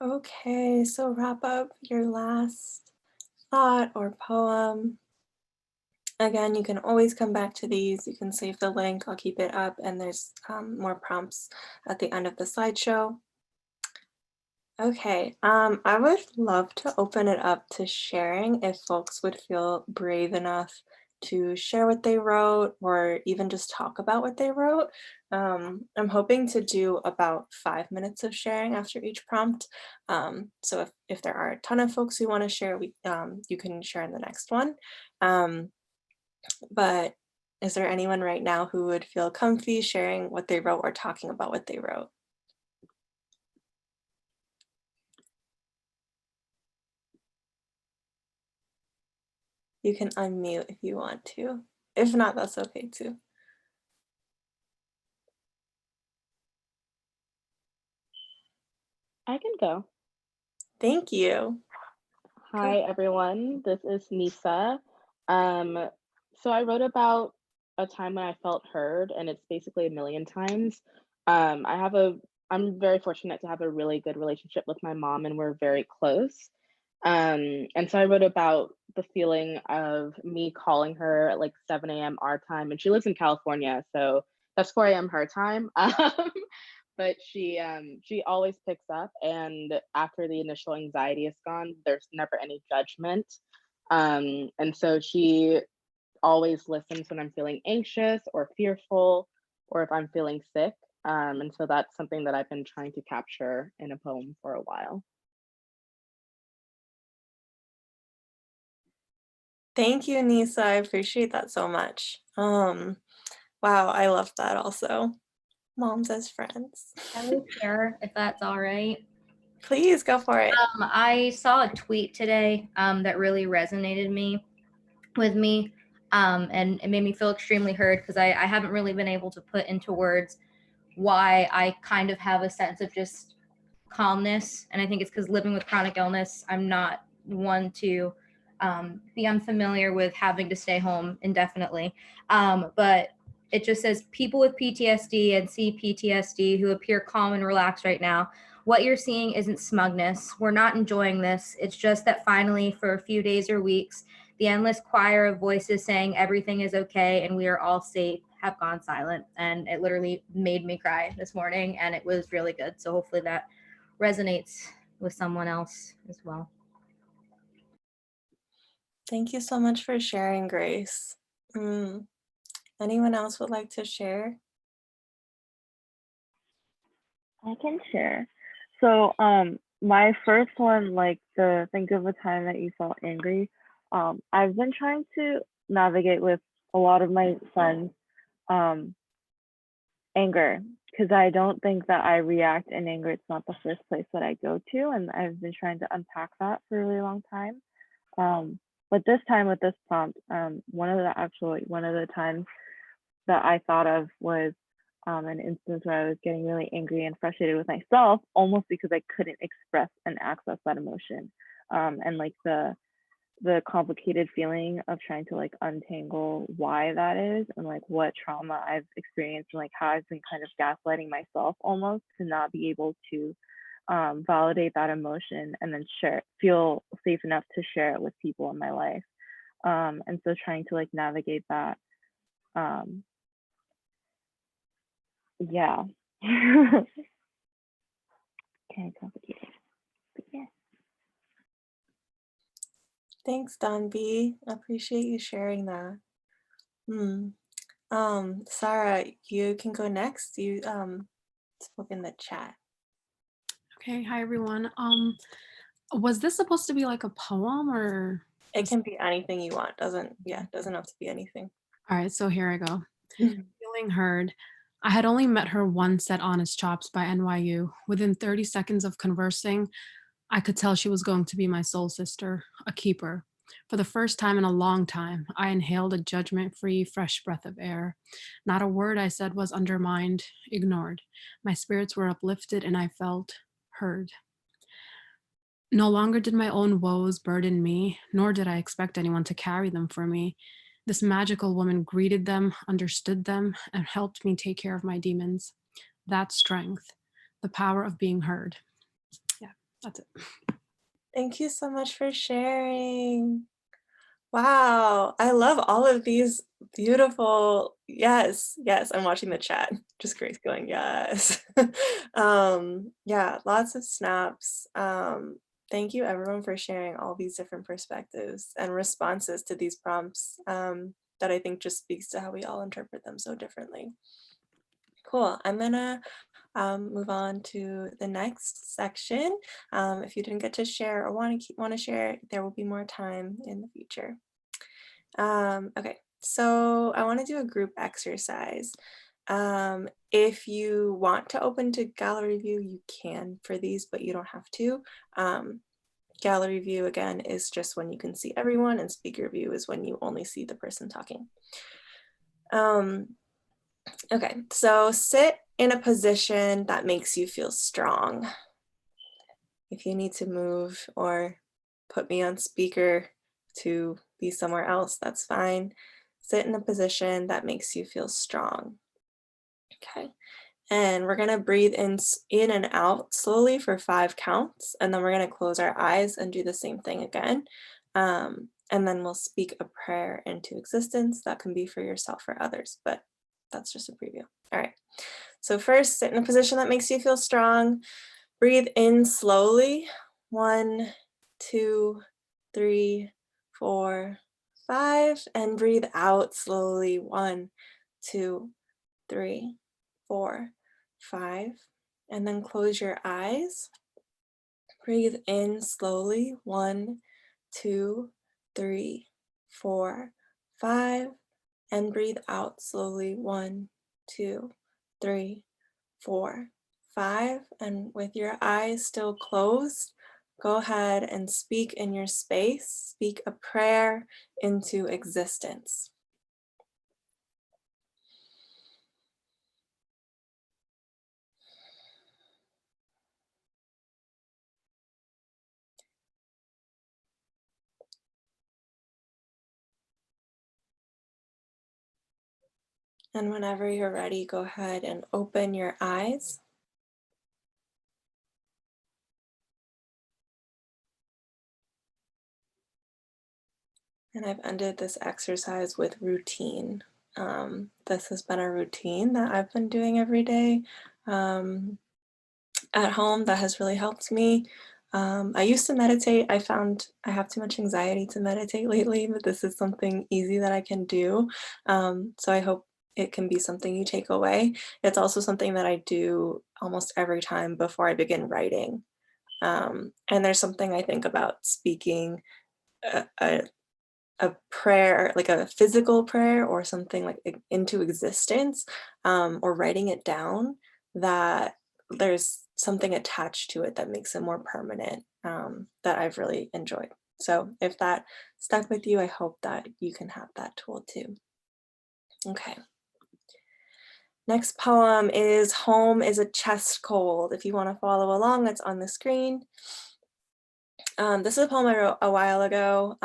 Okay, so wrap up your last thought or poem. Again, you can always come back to these. You can save the link. I'll keep it up, and there's more prompts at the end of the slideshow. Okay, I would love to open it up to sharing if folks would feel brave enough to share what they wrote or even just talk about what they wrote. I'm hoping to do about 5 minutes of sharing after each prompt. So if there are a ton of folks who want to share, you can share in the next one. But is there anyone right now who would feel comfy sharing what they wrote or talking about what they wrote? You can unmute if you want to. If not, that's okay too. I can go. Thank you. Hi, everyone. This is Nisa. So I wrote about a time when I felt heard, and it's basically a million times. I'm very fortunate to have a really good relationship with my mom, and we're very close. And so I wrote about the feeling of me calling her at like 7 a.m. our time, and she lives in California, so that's 4 a.m. her time. But she always picks up, and after the initial anxiety is gone, there's never any judgment. And so she always listens when I'm feeling anxious or fearful, or if I'm feeling sick. And so that's something that I've been trying to capture in a poem for a while. Thank you, Nisa. I appreciate that so much. Wow, I love that also. Moms as friends. I will share if that's all right. Please go for it. I saw a tweet today that really resonated with me, and it made me feel extremely heard because I haven't really been able to put into words why I kind of have a sense of just calmness. And I think it's because living with chronic illness, I'm not one to be unfamiliar with having to stay home indefinitely. But it just says people with PTSD and CPTSD who appear calm and relaxed right now. What you're seeing isn't smugness. We're not enjoying this. It's just that finally, for a few days or weeks, the endless choir of voices saying everything is okay and we are all safe have gone silent. And it literally made me cry this morning, and it was really good. So hopefully that resonates with someone else as well. Thank you so much for sharing, Grace. Anyone else would like to share? I can share. So my first one, like the think of a time that you felt angry. I've been trying to navigate with a lot of my friends anger, because I don't think that I react in anger. It's not the first place that I go to, and I've been trying to unpack that for a really long time. But this time with this prompt, one of the times that I thought of was an instance where I was getting really angry and frustrated with myself, almost because I couldn't express and access that emotion. And like the complicated feeling of trying to like untangle why that is and like what trauma I've experienced and like how I've been kind of gaslighting myself almost to not be able to validate that emotion and then feel safe enough to share it with people in my life. And so trying to like navigate that. Yeah. Kind of complicated. But yeah. Thanks, Don B. I appreciate you sharing that. Sarah, you can go next. You spoke in the chat. Okay, hi everyone. Was this supposed to be like a poem or? It can be anything you want. Doesn't have to be anything. All right, so here I go. Feeling heard. I had only met her once at Honest Chops by NYU. Within 30 seconds of conversing, I could tell she was going to be my soul sister, a keeper. For the first time in a long time, I inhaled a judgment-free, fresh breath of air. Not a word I said was undermined, ignored. My spirits were uplifted and I felt heard. No longer did my own woes burden me, nor did I expect anyone to carry them for me. This magical woman greeted them, understood them, and helped me take care of my demons. That strength, the power of being heard. Yeah, That's it. Thank you so much for sharing. Wow, I love all of these beautiful, yes, yes, I'm watching the chat. Just Grace going, yes. Yeah, lots of snaps. Thank you everyone for sharing all these different perspectives and responses to these prompts that I think just speaks to how we all interpret them so differently. Cool, I'm gonna move on to the next section. If you didn't get to share or want to share, there will be more time in the future. Okay, so I want to do a group exercise. If you want to open to gallery view, you can for these, but you don't have to. Gallery view, again, is just when you can see everyone, and speaker view is when you only see the person talking. Okay, so sit in a position that makes you feel strong. If you need to move or put me on speaker to be somewhere else, that's fine. Sit in a position that makes you feel strong. Okay, and we're gonna breathe in and out slowly for 5 counts, and then we're gonna close our eyes and do the same thing again. And then we'll speak a prayer into existence. That can be for yourself or others, but that's just a preview. All right, so first, sit in a position that makes you feel strong. Breathe in slowly. 1, 2, 3, 4, 5, and breathe out slowly. 1, 2, 3, 4, 5, and then close your eyes. Breathe in slowly. 1, 2, 3, 4, 5, and breathe out slowly. 1, 2, 3, 4, 5, and with your eyes still closed, go ahead and speak in your space. Speak a prayer into existence. And whenever you're ready, go ahead and open your eyes. And I've ended this exercise with routine. This has been a routine that I've been doing every day at home that has really helped me. I used to meditate. I found I have too much anxiety to meditate lately, but this is something easy that I can do. So I hope it can be something you take away. It's also something that I do almost every time before I begin writing. And there's something I think about speaking a prayer, like a physical prayer or something like into existence, or writing it down, that there's something attached to it that makes it more permanent, that I've really enjoyed. So if that stuck with you, I hope that you can have that tool too. Okay. Next poem is Home is a Chest Cold. If you want to follow along, it's on the screen. This is a poem I wrote a while ago.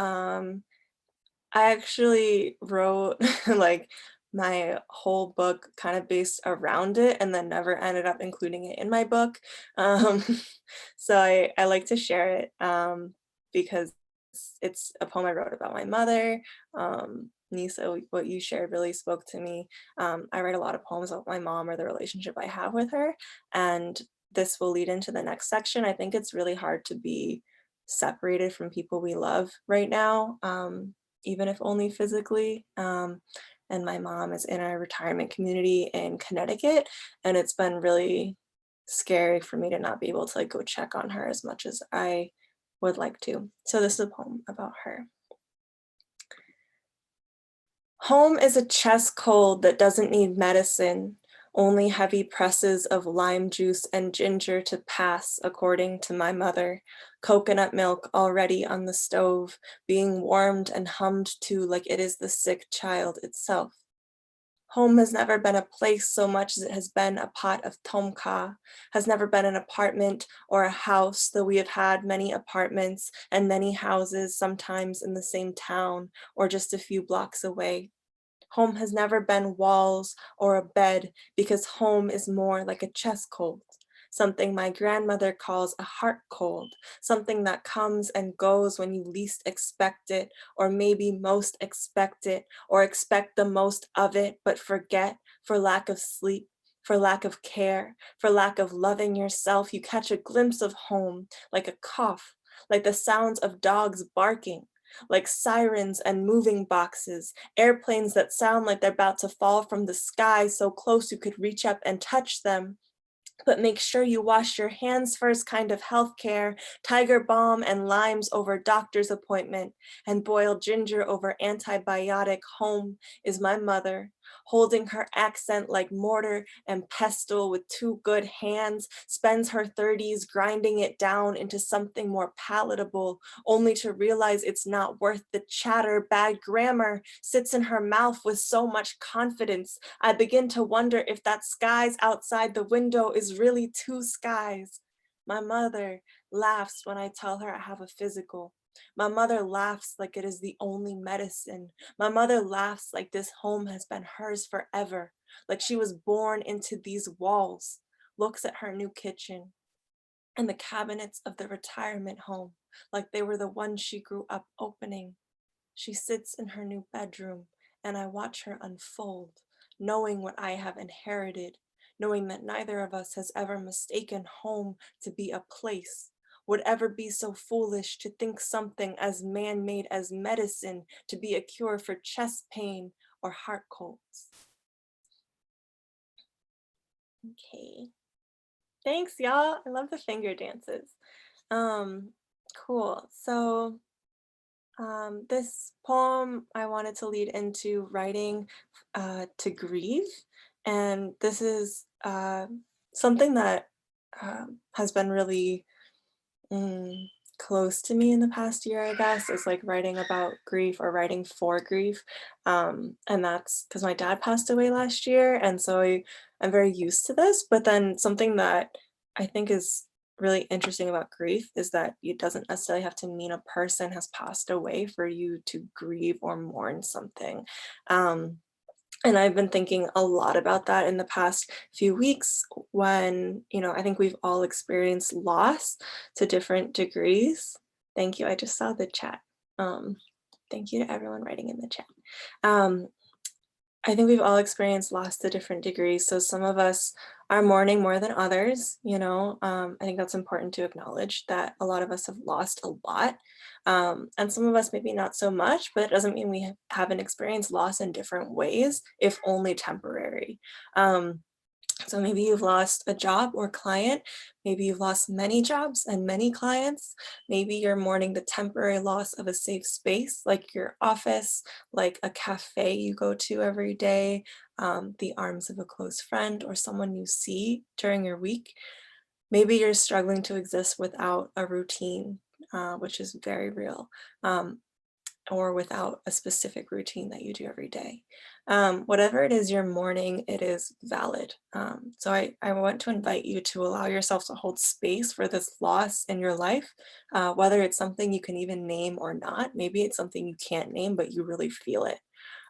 I actually wrote like my whole book kind of based around it and then never ended up including it in my book. So I like to share it because it's a poem I wrote about my mother. Nisa, what you shared really spoke to me. I write a lot of poems about my mom or the relationship I have with her, and this will lead into the next section. I think it's really hard to be separated from people we love right now, even if only physically. And my mom is in a retirement community in Connecticut, and it's been really scary for me to not be able to like go check on her as much as I would like to. So this is a poem about her. Home is a chest cold that doesn't need medicine, only heavy presses of lime juice and ginger to pass, according to my mother. Coconut milk already on the stove, being warmed and hummed to like it is the sick child itself. Home has never been a place so much as it has been a pot of tomka, has never been an apartment or a house, though we have had many apartments and many houses, sometimes in the same town or just a few blocks away. Home has never been walls or a bed, because home is more like a chest cold, something my grandmother calls a heart cold, something that comes and goes when you least expect it, or maybe most expect it, or expect the most of it, but forget for lack of sleep, for lack of care, for lack of loving yourself. You catch a glimpse of home, like a cough, like the sounds of dogs barking, like sirens and moving boxes, airplanes that sound like they're about to fall from the sky so close you could reach up and touch them. But make sure you wash your hands first kind of healthcare, tiger balm and limes over doctor's appointment, and boiled ginger over antibiotic. Home is my mother, holding her accent like mortar and pestle with two good hands, spends her 30s grinding it down into something more palatable, only to realize it's not worth the chatter. Bad grammar sits in her mouth with so much confidence. I begin to wonder if that skies outside the window is really two skies. My mother laughs when I tell her I have a physical. My mother laughs like it is the only medicine. My mother laughs like this home has been hers forever, like she was born into these walls, looks at her new kitchen and the cabinets of the retirement home, like they were the ones she grew up opening. She sits in her new bedroom and I watch her unfold, knowing what I have inherited, knowing that neither of us has ever mistaken home to be a place, would ever be so foolish to think something as man-made as medicine to be a cure for chest pain or heart colds. Okay. Thanks, y'all. I love the finger dances. Cool. So this poem I wanted to lead into writing to grieve. And this is something that has been really close to me in the past year, I guess, is like writing about grief or writing for grief. And that's because my dad passed away last year. And so I'm very used to this. But then something that I think is really interesting about grief is that it doesn't necessarily have to mean a person has passed away for you to grieve or mourn something. And I've been thinking a lot about that in the past few weeks when, I think we've all experienced loss to different degrees. Thank you. I just saw the chat. Thank you to everyone writing in the chat. I think we've all experienced loss to different degrees. So some of us are mourning more than others, I think that's important to acknowledge that a lot of us have lost a lot. And some of us maybe not so much, but it doesn't mean we haven't experienced loss in different ways, if only temporary. So maybe you've lost a job or client, maybe you've lost many jobs and many clients, maybe you're mourning the temporary loss of a safe space like your office, like a cafe you go to every day, the arms of a close friend or someone you see during your week. Maybe you're struggling to exist without a routine, which is very real. Or without a specific routine that you do every day. Whatever it is you're mourning, it is valid. So I want to invite you to allow yourself to hold space for this loss in your life, whether it's something you can even name or not. Maybe it's something you can't name, but you really feel it.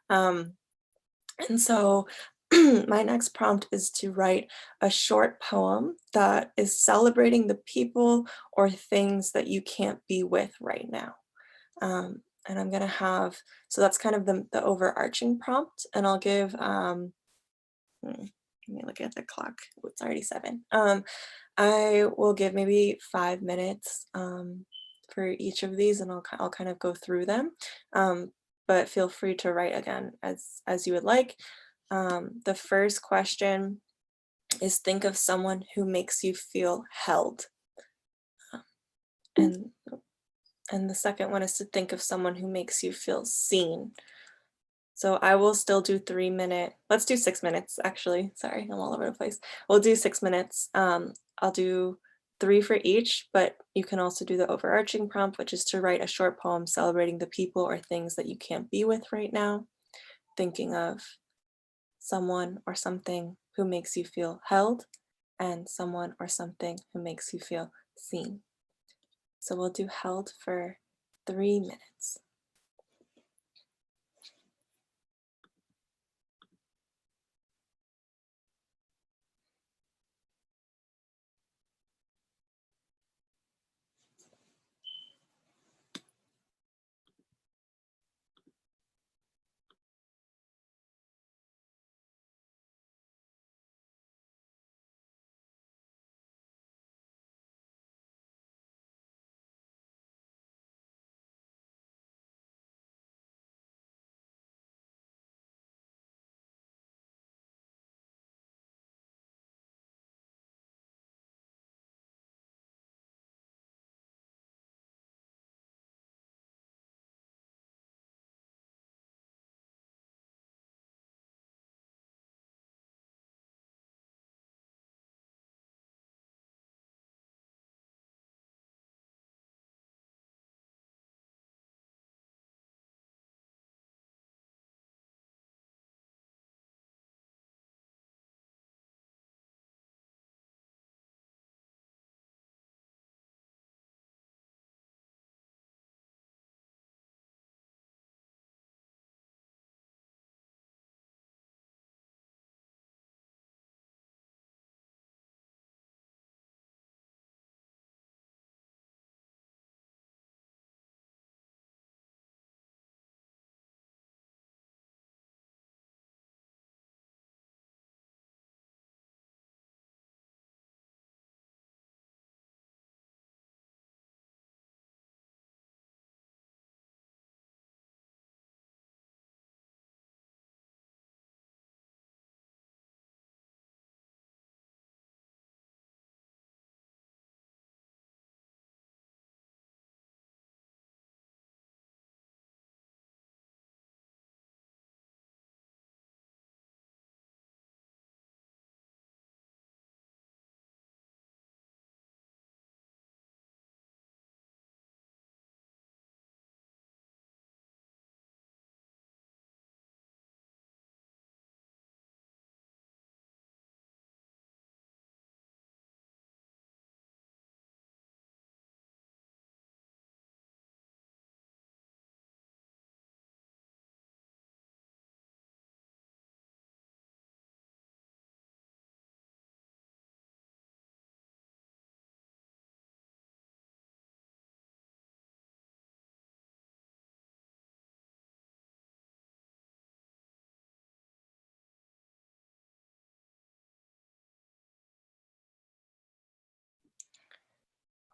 And so my next prompt is to write a short poem that is celebrating the people or things that you can't be with right now. And I'm gonna have, so that's kind of the overarching prompt, and I'll give, let me look at the clock, it's already 7. I will give maybe 5 minutes for each of these, and I'll kind of go through them, but feel free to write again as you would like. The first question is, think of someone who makes you feel held. And the second one is to think of someone who makes you feel seen. So I will still do 3 minute, let's do 6 minutes actually. Sorry, I'm all over the place. We'll do 6 minutes. I'll do 3 for each, but you can also do the overarching prompt, which is to write a short poem celebrating the people or things that you can't be with right now. Thinking of someone or something who makes you feel held, and someone or something who makes you feel seen. So we'll do held for 3 minutes.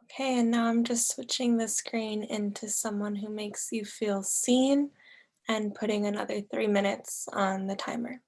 Okay, and now I'm just switching the screen into someone who makes you feel seen and putting another 3 minutes on the timer.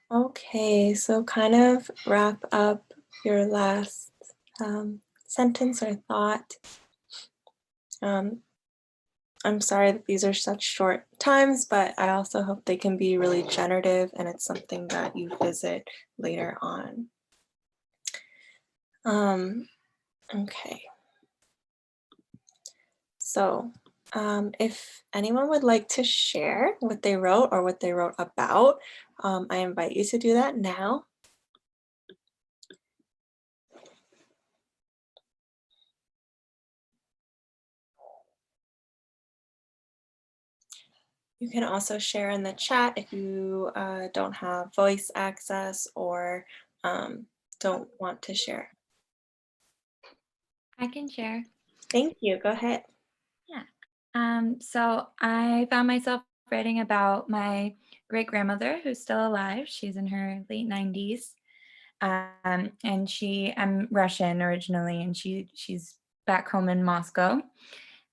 Okay, so kind of wrap up your last sentence or thought. I'm sorry that these are such short times, but I also hope they can be really generative and it's something that you visit later on. Okay. So if anyone would like to share what they wrote or what they wrote about, I invite you to do that now. You can also share in the chat if you don't have voice access or don't want to share. I can share. Thank you. Go ahead. Yeah. So I found myself writing about my great grandmother who's still alive. She's in her late 90s. And I'm Russian originally, and she's back home in Moscow.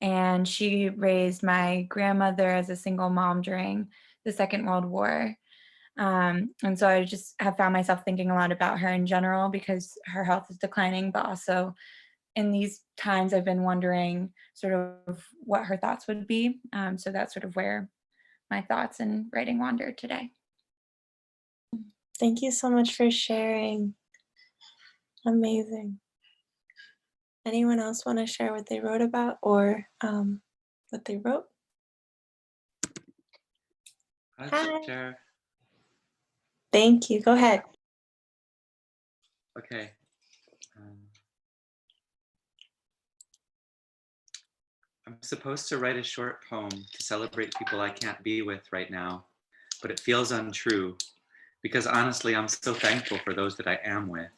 And she raised my grandmother as a single mom during the Second World War. And so I just have found myself thinking a lot about her in general because her health is declining, but also in these times I've been wondering sort of what her thoughts would be. So that's sort of where my thoughts and writing wandered today. Thank you so much for sharing. Amazing. Anyone else want to share what they wrote about or what they wrote? I'll Hi. share. Thank you. Go ahead. Okay. I'm supposed to write a short poem to celebrate people I can't be with right now, but it feels untrue because honestly, I'm so thankful for those that I am with.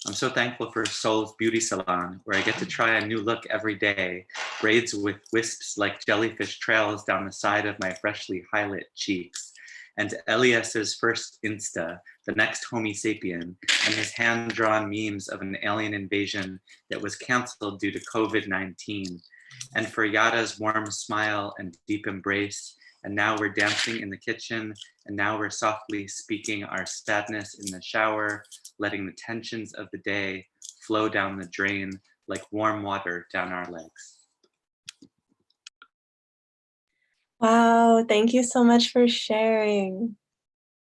I'm so thankful for Soul's Beauty Salon, where I get to try a new look every day, braids with wisps like jellyfish trails down the side of my freshly highlit cheeks, and Elias's first Insta, the next Homo sapien, and his hand-drawn memes of an alien invasion that was canceled due to COVID-19, and for Yada's warm smile and deep embrace, and now we're dancing in the kitchen, and now we're softly speaking our sadness in the shower, letting the tensions of the day flow down the drain like warm water down our legs. Wow, thank you so much for sharing.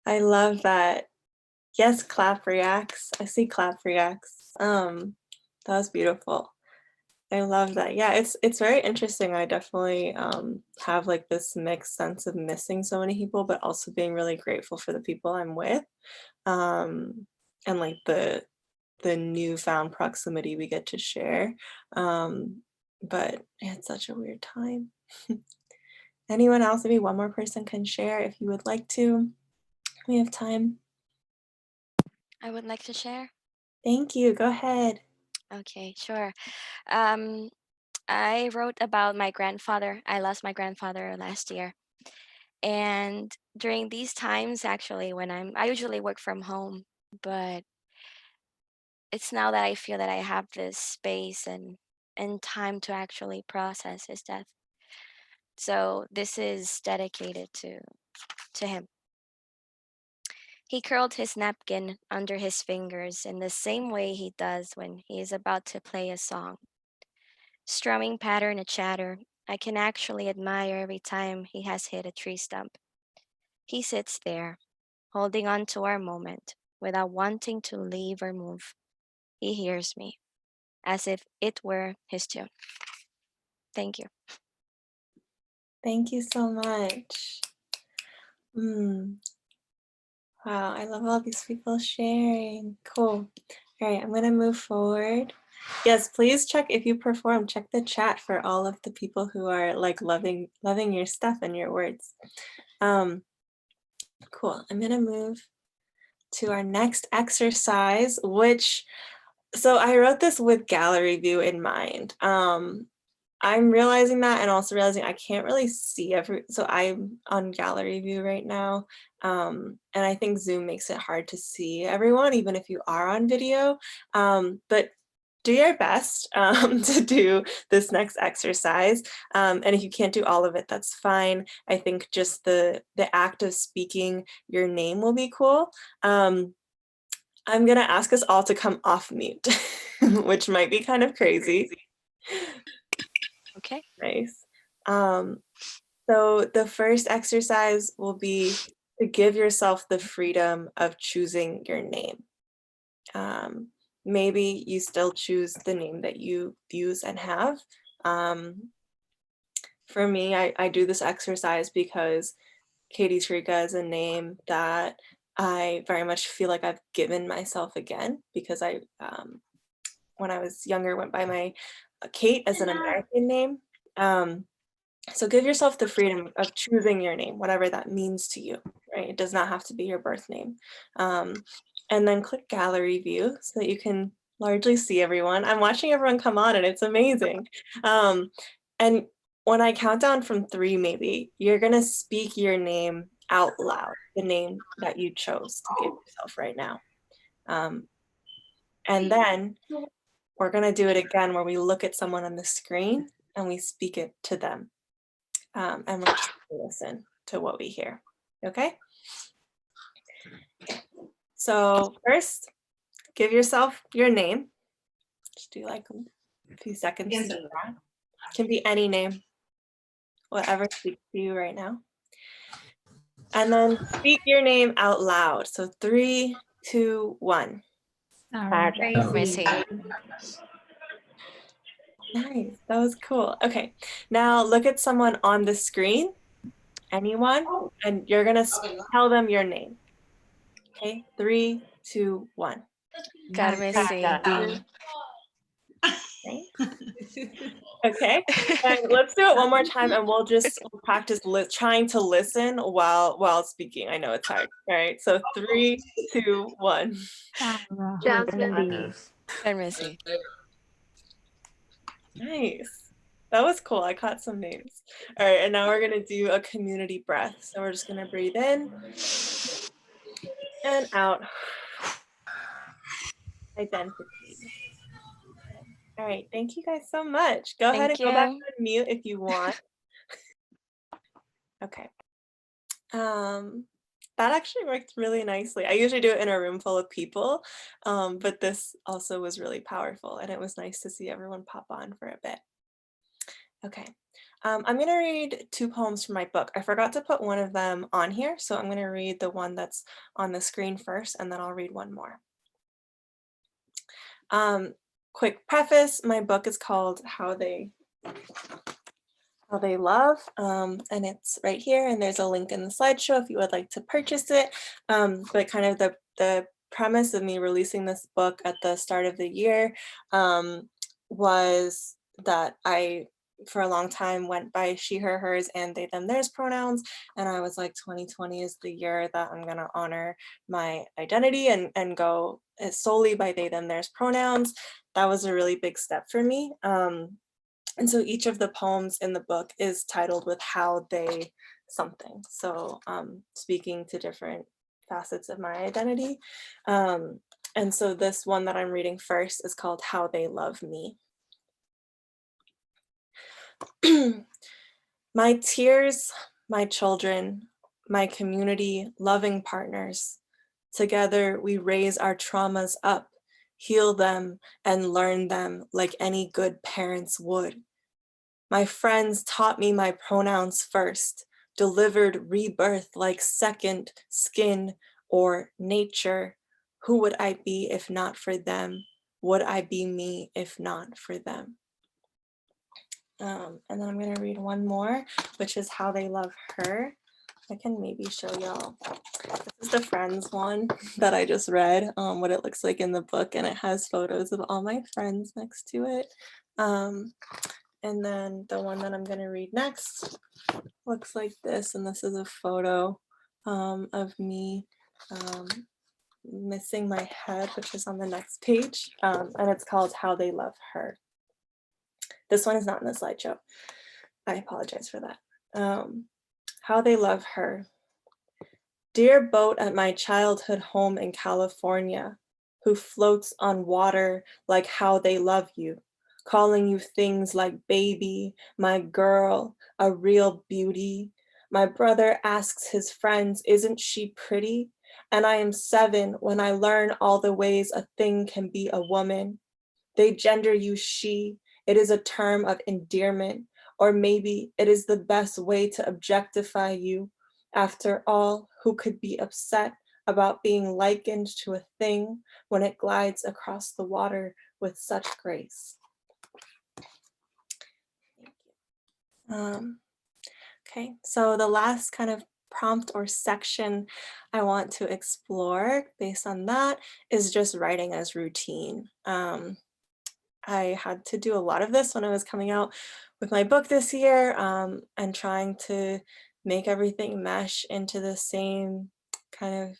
I love that. Yes, clap reacts. I see clap reacts. That was beautiful. I love that. Yeah, it's very interesting. I definitely have like this mixed sense of missing so many people, but also being really grateful for the people I'm with. And like the newfound proximity we get to share. But it's such a weird time. Anyone else? Maybe one more person can share if you would like to. We have time. I would like to share. Thank you. Go ahead. Okay, sure. I wrote about my grandfather. I lost my grandfather last year. And during these times, actually, when I usually work from home, but it's now that I feel that I have this space and time to actually process his death. So this is dedicated to him. He curled his napkin under his fingers in the same way he does when he is about to play a song. Strumming pattern a chatter, I can actually admire every time he has hit a tree stump. He sits there, holding on to our moment without wanting to leave or move. He hears me, as if it were his tune. Thank you. Thank you so much. Wow, I love all these people sharing. Cool. All right, I'm gonna move forward. Yes, please check if you perform, check the chat for all of the people who are like loving your stuff and your words. Cool. I'm gonna move to our next exercise, so I wrote this with gallery view in mind. I'm realizing that and also realizing I can't really see so I'm on gallery view right now. And I think Zoom makes it hard to see everyone, even if you are on video. But do your best to do this next exercise. And if you can't do all of it, that's fine. I think just the act of speaking your name will be cool. I'm gonna ask us all to come off mute, which might be kind of crazy. Okay. Nice. So the first exercise will be to give yourself the freedom of choosing your name. Maybe you still choose the name that you use and have. For me, I do this exercise because Katie Shrika is a name that I very much feel like I've given myself again, because I, when I was younger, went by my Kate as an American name. So give yourself the freedom of choosing your name, whatever that means to you, right? It does not have to be your birth name. And then click gallery view so that you can largely see everyone. I'm watching everyone come on and it's amazing. And when I count down from 3, maybe, you're gonna speak your name out loud, the name that you chose to give yourself right now. And then we're gonna do it again where we look at someone on the screen and we speak it to them. And we'll just listen to what we hear, okay? So first, give yourself your name. Just do like a few seconds to do that. Can be any name, whatever speaks to you right now. And then speak your name out loud. So 3, 2, 1. Missy. Nice, that was cool. Okay, now look at someone on the screen, anyone, and you're gonna tell them your name. Okay, 3, 2, 1. Carmen sí. Okay, and let's do it one more time, and we'll practice trying to listen while speaking. I know it's hard. All right, so 3, 2, 1. Jasmine. Carmen sí. Nice. That was cool. I caught some names. All right, and now we're gonna do a community breath. So we're just gonna breathe in and out. Identity. All right, thank you guys so much. Go ahead and Thank go back you. to mute if you want. Okay. That actually worked really nicely. I usually do it in a room full of people, but this also was really powerful, and it was nice to see everyone pop on for a bit. Okay. I'm going to read 2 poems from my book. I forgot to put one of them on here, so I'm going to read the one that's on the screen first, and then I'll read one more. Quick preface, my book is called How They Love, and it's right here, and there's a link in the slideshow if you would like to purchase it. But kind of the premise of me releasing this book at the start of the year was that I, for a long time, went by she, her, hers, and they, them, theirs pronouns, and I was like, 2020 is the year that I'm gonna honor my identity and go solely by they, them, theirs pronouns. That was a really big step for me. And so each of the poems in the book is titled with how they something. So speaking to different facets of my identity. And so this one that I'm reading first is called How They Love Me. My tears, my children, my community, loving partners. Together we raise our traumas up, heal them, and learn them like any good parents would. My friends taught me my pronouns first, delivered rebirth like second skin or nature. Who would I be if not for them? Would I be me if not for them? And then I'm going to read one more, which is How They Love Her. I can maybe show y'all. This is the friends one that I just read, what it looks like in the book, and it has photos of all my friends next to it. And then the one that I'm going to read next looks like this, and this is a photo of me missing my head, which is on the next page, and it's called How They Love Her. This one is not in the slideshow. I apologize for that. How They Love Her. Dear boat at my childhood home in California, who floats on water like how they love you, calling you things like baby, my girl, a real beauty. My brother asks his friends, isn't she pretty? And I am 7 when I learn all the ways a thing can be a woman. They gender you she. It is a term of endearment, or maybe it is the best way to objectify you. After all, who could be upset about being likened to a thing when it glides across the water with such grace? Okay, so the last kind of prompt or section I want to explore based on that is just writing as routine. I had to do a lot of this when I was coming out with my book this year, and trying to make everything mesh into the same kind of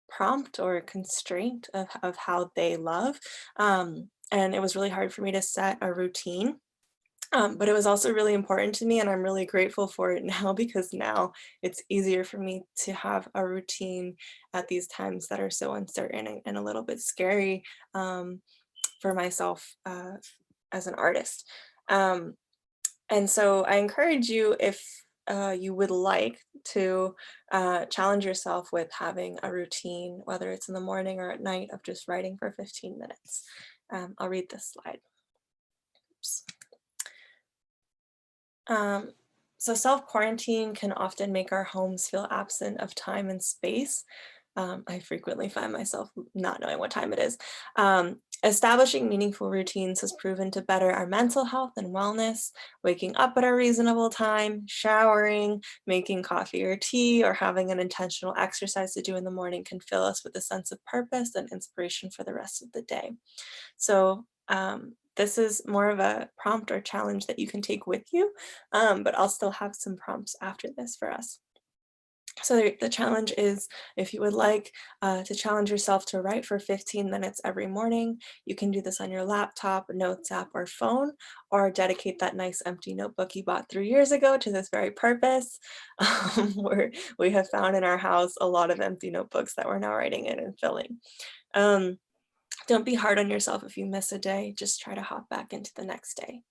prompt or constraint of how they love. And it was really hard for me to set a routine. But it was also really important to me, and I'm really grateful for it now, because now it's easier for me to have a routine at these times that are so uncertain and a little bit scary for myself as an artist. And so I encourage you, if you would like to challenge yourself with having a routine, whether it's in the morning or at night, of just writing for 15 minutes. I'll read this slide. Oops. So self-quarantine can often make our homes feel absent of time and space. I frequently find myself not knowing what time it is. Establishing meaningful routines has proven to better our mental health and wellness. Waking up at a reasonable time, showering, making coffee or tea, or having an intentional exercise to do in the morning can fill us with a sense of purpose and inspiration for the rest of the day. So this is more of a prompt or challenge that you can take with you, but I'll still have some prompts after this for us. So the challenge is, if you would like to challenge yourself to write for 15 minutes every morning, you can do this on your laptop, notes app, or phone, or dedicate that nice empty notebook you bought 3 years ago to this very purpose. Where we have found in our house a lot of empty notebooks that we're now writing in and filling. Don't be hard on yourself if you miss a day, just try to hop back into the next day.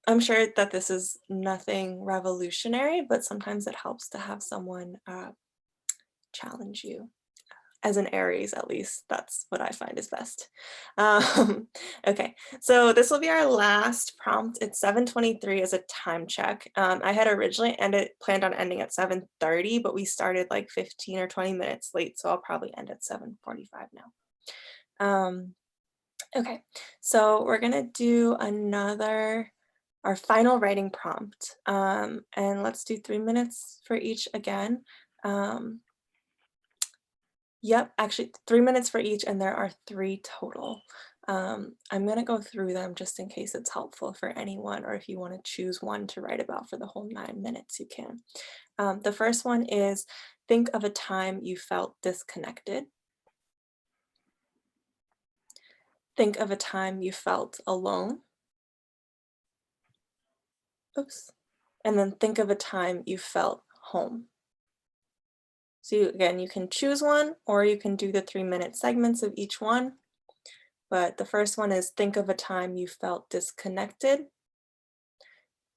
I'm sure that this is nothing revolutionary, but sometimes it helps to have someone challenge you. As an Aries, at least, that's what I find is best. Okay, so this will be our last prompt. It's 7:23 as a time check. I had originally planned on ending at 7:30, but we started like 15 or 20 minutes late, so I'll probably end at 7:45 now. Okay, so we're gonna do our final writing prompt, and let's do 3 minutes for each again. Yep, actually 3 minutes for each, and there are 3 total. I'm gonna go through them just in case it's helpful for anyone, or if you want to choose one to write about for the whole 9 minutes, you can. The first one is, think of a time you felt disconnected. Think of a time you felt alone. Oops. And then think of a time you felt home. So again, you can choose one, or you can do the 3-minute segments of each one. But the first one is, think of a time you felt disconnected.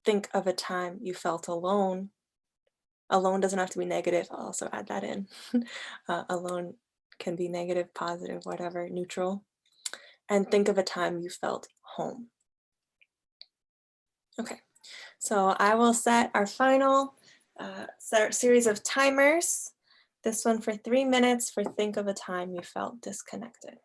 Think of a time you felt alone. Alone doesn't have to be negative. I'll also add that in. Alone can be negative, positive, whatever, neutral. And think of a time you felt home. Okay, so I will set our final series of timers. This one for 3 minutes for think of a time you felt disconnected.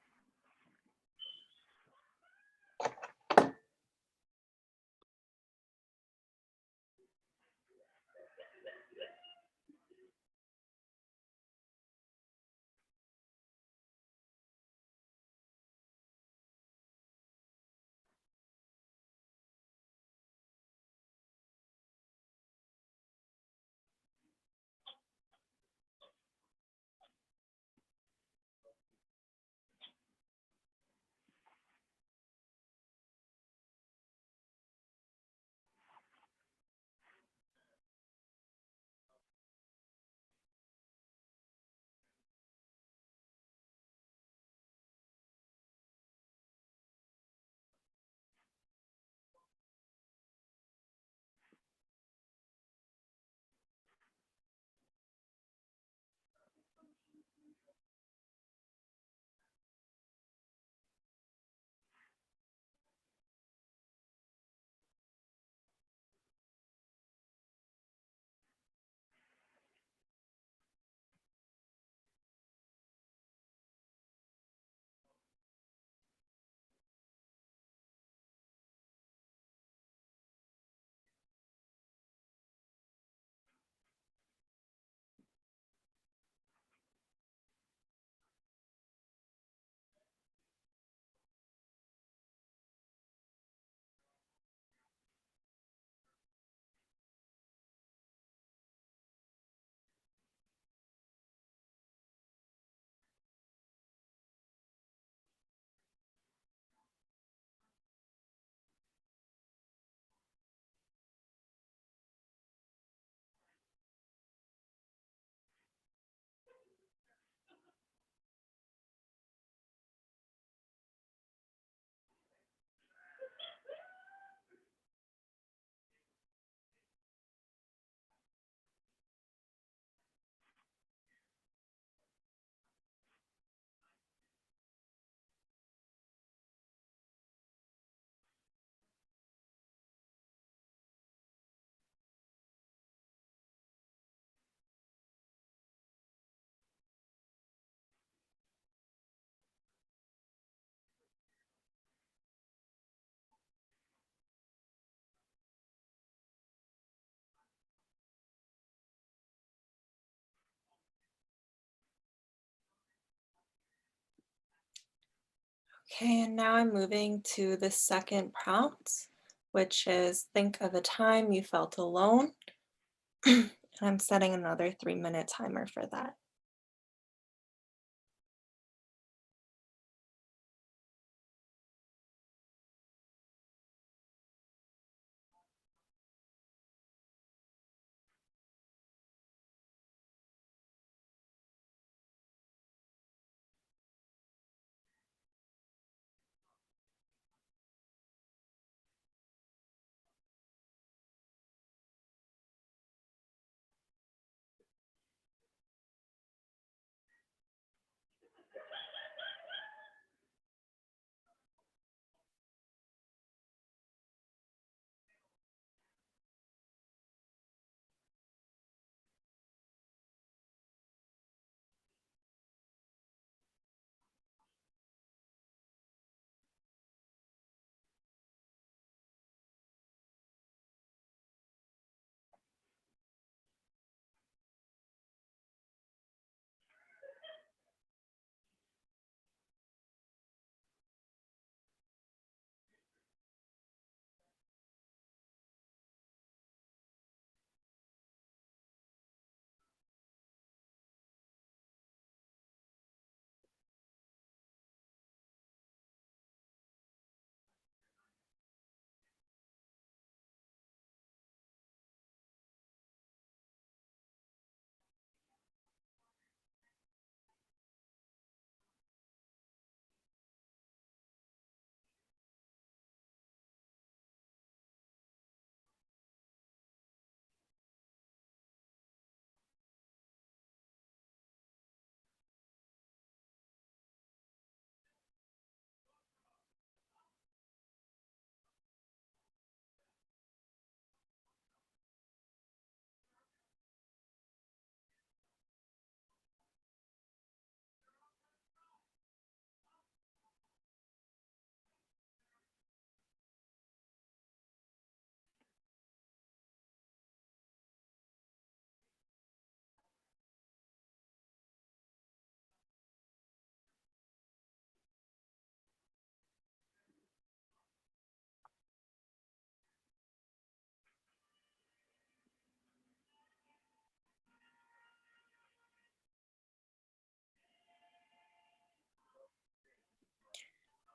Okay, and now I'm moving to the second prompt, which is think of a time you felt alone. And I'm setting another 3-minute timer for that.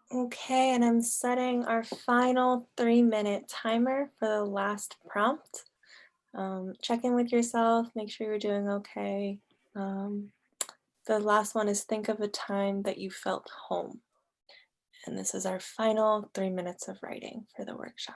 Okay, and I'm setting our final 3-minute timer for the last prompt. Check in with yourself, make sure you're doing okay. The last one is think of a time that you felt home. And this is our final 3 minutes of writing for the workshop.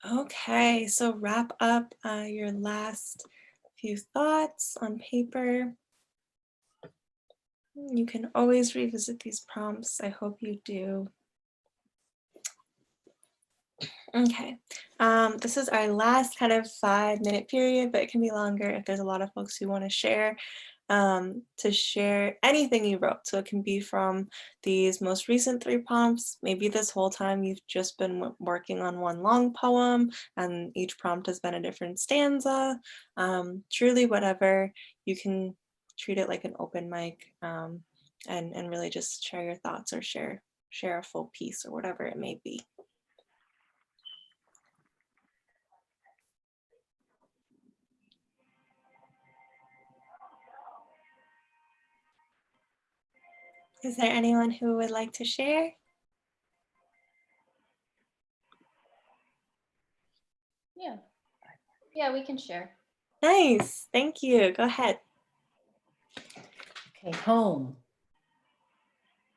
Okay, so wrap up your last few thoughts on paper. You can always revisit these prompts. I hope you do. Okay, this is our last kind of 5-minute period, but it can be longer if there's a lot of folks who want to share anything you wrote. So it can be from these most recent 3 prompts. Maybe this whole time you've just been working on one long poem and each prompt has been a different stanza. Truly whatever, you can treat it like an open mic and really just share your thoughts or share a full piece or whatever it may be. Is there anyone who would like to share? Yeah, we can share. Nice, thank you. Go ahead. Okay, home.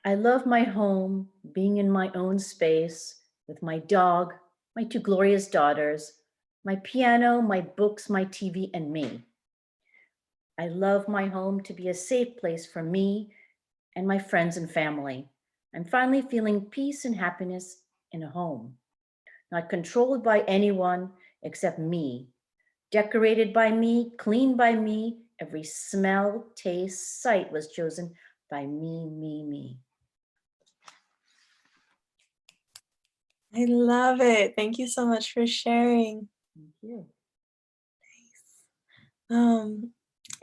I love my home, being in my own space with my dog, my 2 glorious daughters, my piano, my books, my TV, and me. I love my home to be a safe place for me and my friends and family. I'm finally feeling peace and happiness in a home, not controlled by anyone except me, decorated by me, cleaned by me. Every smell, taste, sight was chosen by me. I love it. Thank you so much for sharing. Thank you.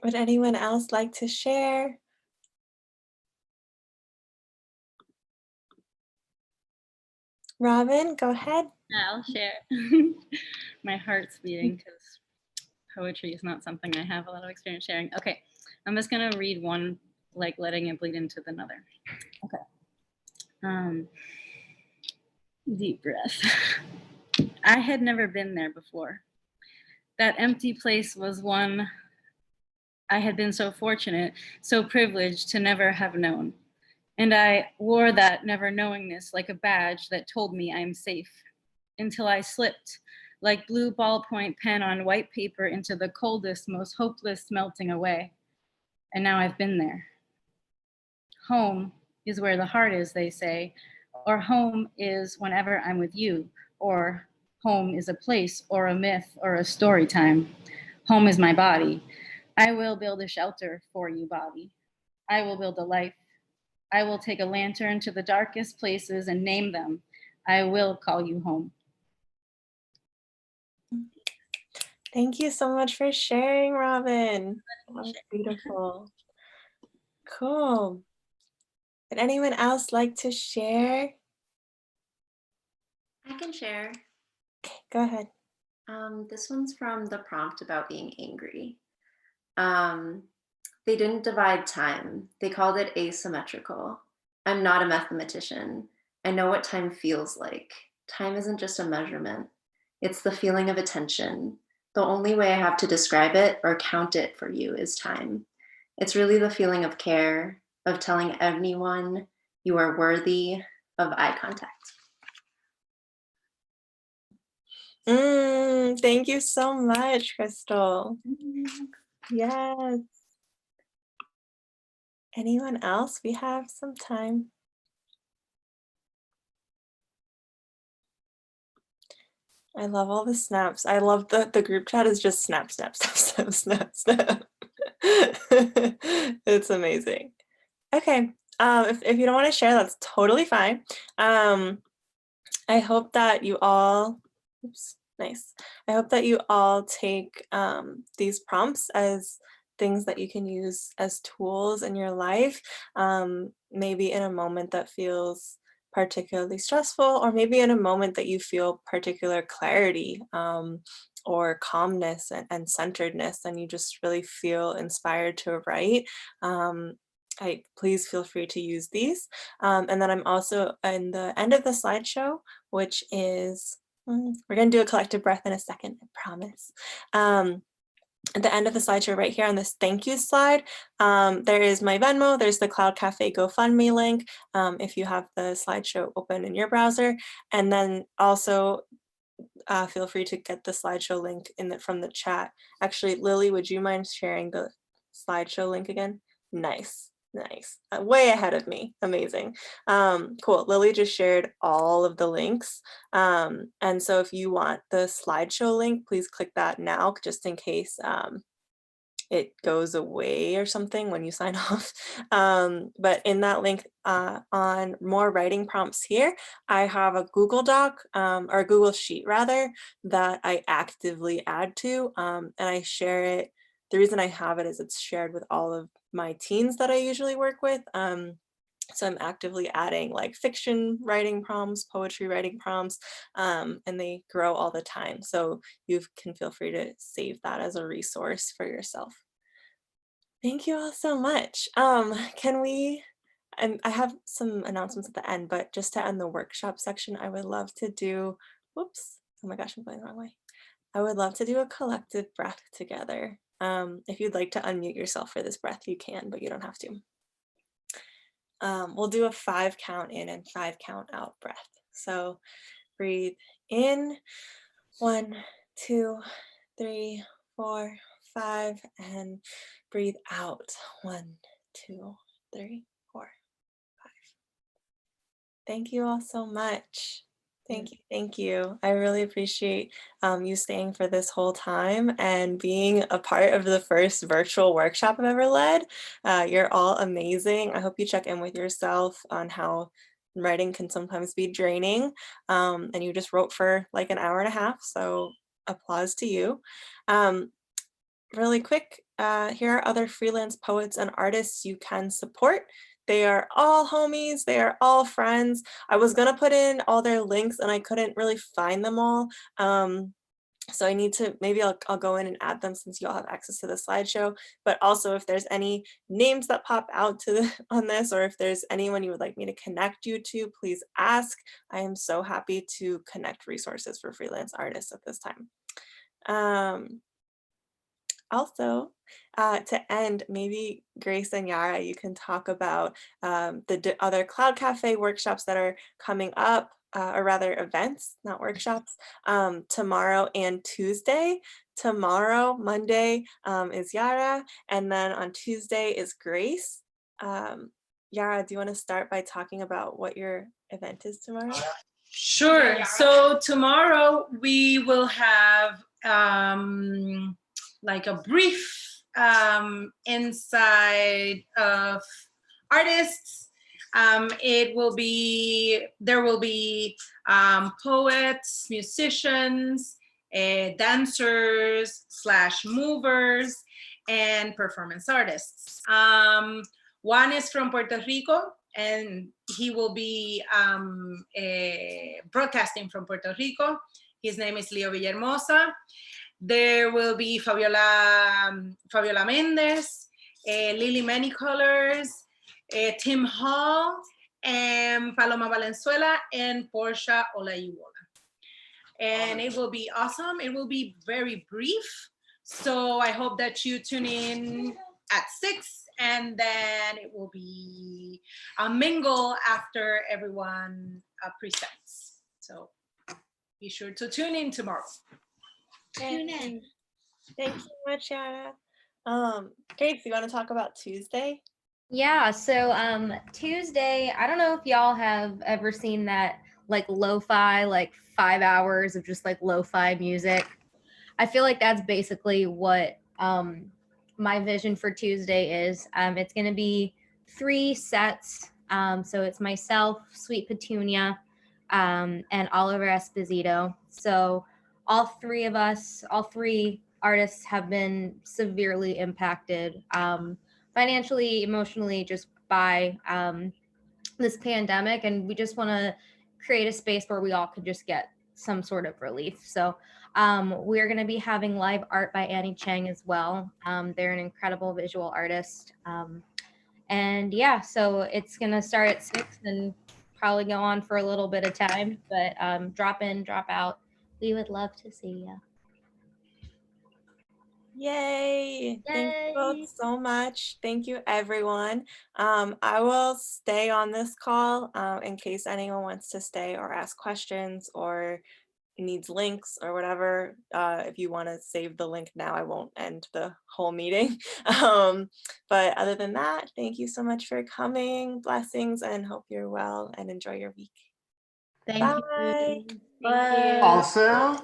Would anyone else like to share? Robin, go ahead. Yeah, I'll share. My heart's beating because poetry is not something I have a lot of experience sharing. Okay, I'm just gonna read one, like letting it bleed into another. Okay. Deep breath. I had never been there before. That empty place was one I had been so fortunate, so privileged to never have known. And I wore that never knowingness like a badge that told me I'm safe, until I slipped like blue ballpoint pen on white paper into the coldest, most hopeless melting away. And now I've been there. Home is where the heart is, they say, or home is whenever I'm with you, or home is a place or a myth or a story time. Home is my body. I will build a shelter for you, body. I will build a life. I will take a lantern to the darkest places and name them. I will call you home. Thank you so much for sharing, Robin. That was beautiful. Cool. Would anyone else like to share? I can share. Go ahead. This one's from the prompt about being angry. They didn't divide time. They called it asymmetrical. I'm not a mathematician. I know what time feels like. Time isn't just a measurement. It's the feeling of attention. The only way I have to describe it or count it for you is time. It's really the feeling of care, of telling anyone you are worthy of eye contact. Thank you so much, Crystal. Yes. Anyone else? We have some time. I love all the snaps. I love the group chat is just snap, snap, snap, snap, snap, snap. It's amazing. Okay. If you don't want to share, that's totally fine. I hope that you all, oops, nice. I hope that you all take these prompts as things that you can use as tools in your life, maybe in a moment that feels particularly stressful, or maybe in a moment that you feel particular clarity or calmness and centeredness, and you just really feel inspired to write. Please feel free to use these. And then I'm also in the end of the slideshow, which is, we're going to do a collective breath in a second, I promise. At the end of the slideshow right here on this thank you slide, there is my Venmo, there's the Cloud Cafe GoFundMe link if you have the slideshow open in your browser. And then also feel free to get the slideshow link from the chat. Actually, Lily, would you mind sharing the slideshow link again? Nice. Nice. Way ahead of me. Amazing. Cool. Lily just shared all of the links. And so if you want the slideshow link, please click that now, just in case it goes away or something when you sign off. But in that link on more writing prompts here, I have a Google Doc or a Google Sheet rather that I actively add to, and I share it. The reason I have it is it's shared with all of my teens that I usually work with. So I'm actively adding like fiction writing prompts, poetry writing prompts, and they grow all the time. So you can feel free to save that as a resource for yourself. Thank you all so much. Can we, and I have some announcements at the end, but just to end the workshop section, I would love to do, whoops, oh my gosh, I'm going the wrong way. I would love to do a collective breath together. If you'd like to unmute yourself for this breath, you can, but you don't have to. We'll do a 5 count in and 5 count out breath. So breathe in, 1, 2, 3, 4, 5, and breathe out, 1, 2, 3, 4, 5. Thank you all so much. Thank you. Thank you. I really appreciate you staying for this whole time and being a part of the first virtual workshop I've ever led. You're all amazing. I hope you check in with yourself on how writing can sometimes be draining. And you just wrote for like an hour and a half, so applause to you. Really quick, here are other freelance poets and artists you can support. They are all homies, they are all friends. I was gonna put in all their links and I couldn't really find them all. So I need to, maybe I'll go in and add them since you all have access to the slideshow, but also if there's any names that pop out on this, or if there's anyone you would like me to connect you to, please ask. I am so happy to connect resources for freelance artists at this time. Also, to end, maybe Grace and Yara, you can talk about the other Cloud Cafe workshops that are coming up, or rather events, not workshops, tomorrow and Tuesday. Tomorrow, Monday, is Yara, and then on Tuesday is Grace. Yara, do you want to start by talking about what your event is tomorrow? Sure. So tomorrow we will have like a brief inside of artists. There will be poets, musicians, dancers / movers, and performance artists. One is from Puerto Rico, and he will be broadcasting from Puerto Rico. His name is Leo Villahermosa. There will be Fabiola Mendes, Lily Manycolors, Tim Hall, and Paloma Valenzuela, and Portia Olayuwola. And it will be awesome. It will be very brief. So I hope that you tune in at 6, and then it will be a mingle after everyone presents. So be sure to tune in tomorrow. Tune in. Thanks so much, Yara. Grace, you want to talk about Tuesday? Yeah, so Tuesday, I don't know if y'all have ever seen that like lo-fi, like 5 hours of just like lo-fi music. I feel like that's basically what my vision for Tuesday is. It's going to be 3 sets. So it's myself, Sweet Petunia, and Oliver Esposito. So all 3 of us, all 3 artists have been severely impacted financially, emotionally, just by this pandemic. And we just want to create a space where we all could just get some sort of relief. So we're going to be having live art by Annie Chang as well. They're an incredible visual artist. And yeah, so it's going to start at 6 and probably go on for a little bit of time, but drop in, drop out. We would love to see you. Yay! Thank you both so much. Thank you, everyone. I will stay on this call in case anyone wants to stay or ask questions or needs links or whatever, if you want to save the link now, I won't end the whole meeting. But other than that, thank you so much for coming. Blessings, and hope you're well and enjoy your week. Thank Bye. you. Bye. Also,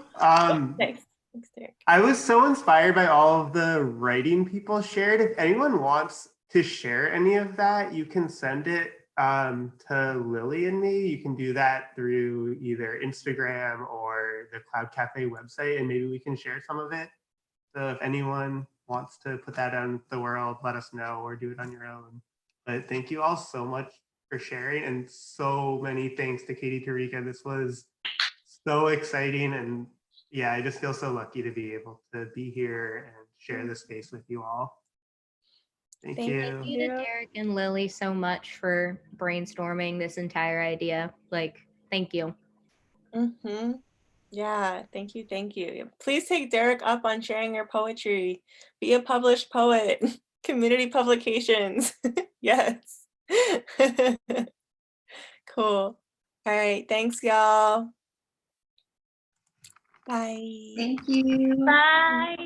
Thanks. Thanks, Derek. I was so inspired by all of the writing people shared. If anyone wants to share any of that, you can send it to Lily and me. You can do that through either Instagram or the Cloud Cafe website, and maybe we can share some of it. So if anyone wants to put that out in the world, let us know, or do it on your own. But thank you all so much for sharing, and so many thanks to Katie Tarika. This was so exciting, and yeah, I just feel so lucky to be able to be here and share this space with you all. Thank you. Thank you to Derek and Lily so much for brainstorming this entire idea. Like, thank you. Mm-hmm. Yeah, thank you, thank you. Please take Derek up on sharing your poetry. Be a published poet. Community publications. Yes. Cool. All right, thanks, y'all. Bye. Thank you. Bye.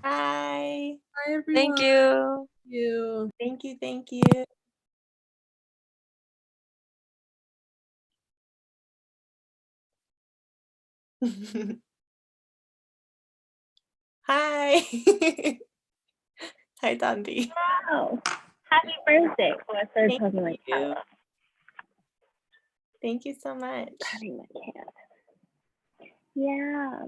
Bye. Bye, everyone. Thank you. You. Thank you, thank you. Hi. Hi, Dundee. Wow. Happy birthday. Oh, I started Thank talking like you. that. Thank you so much. Patting my cat. Yeah.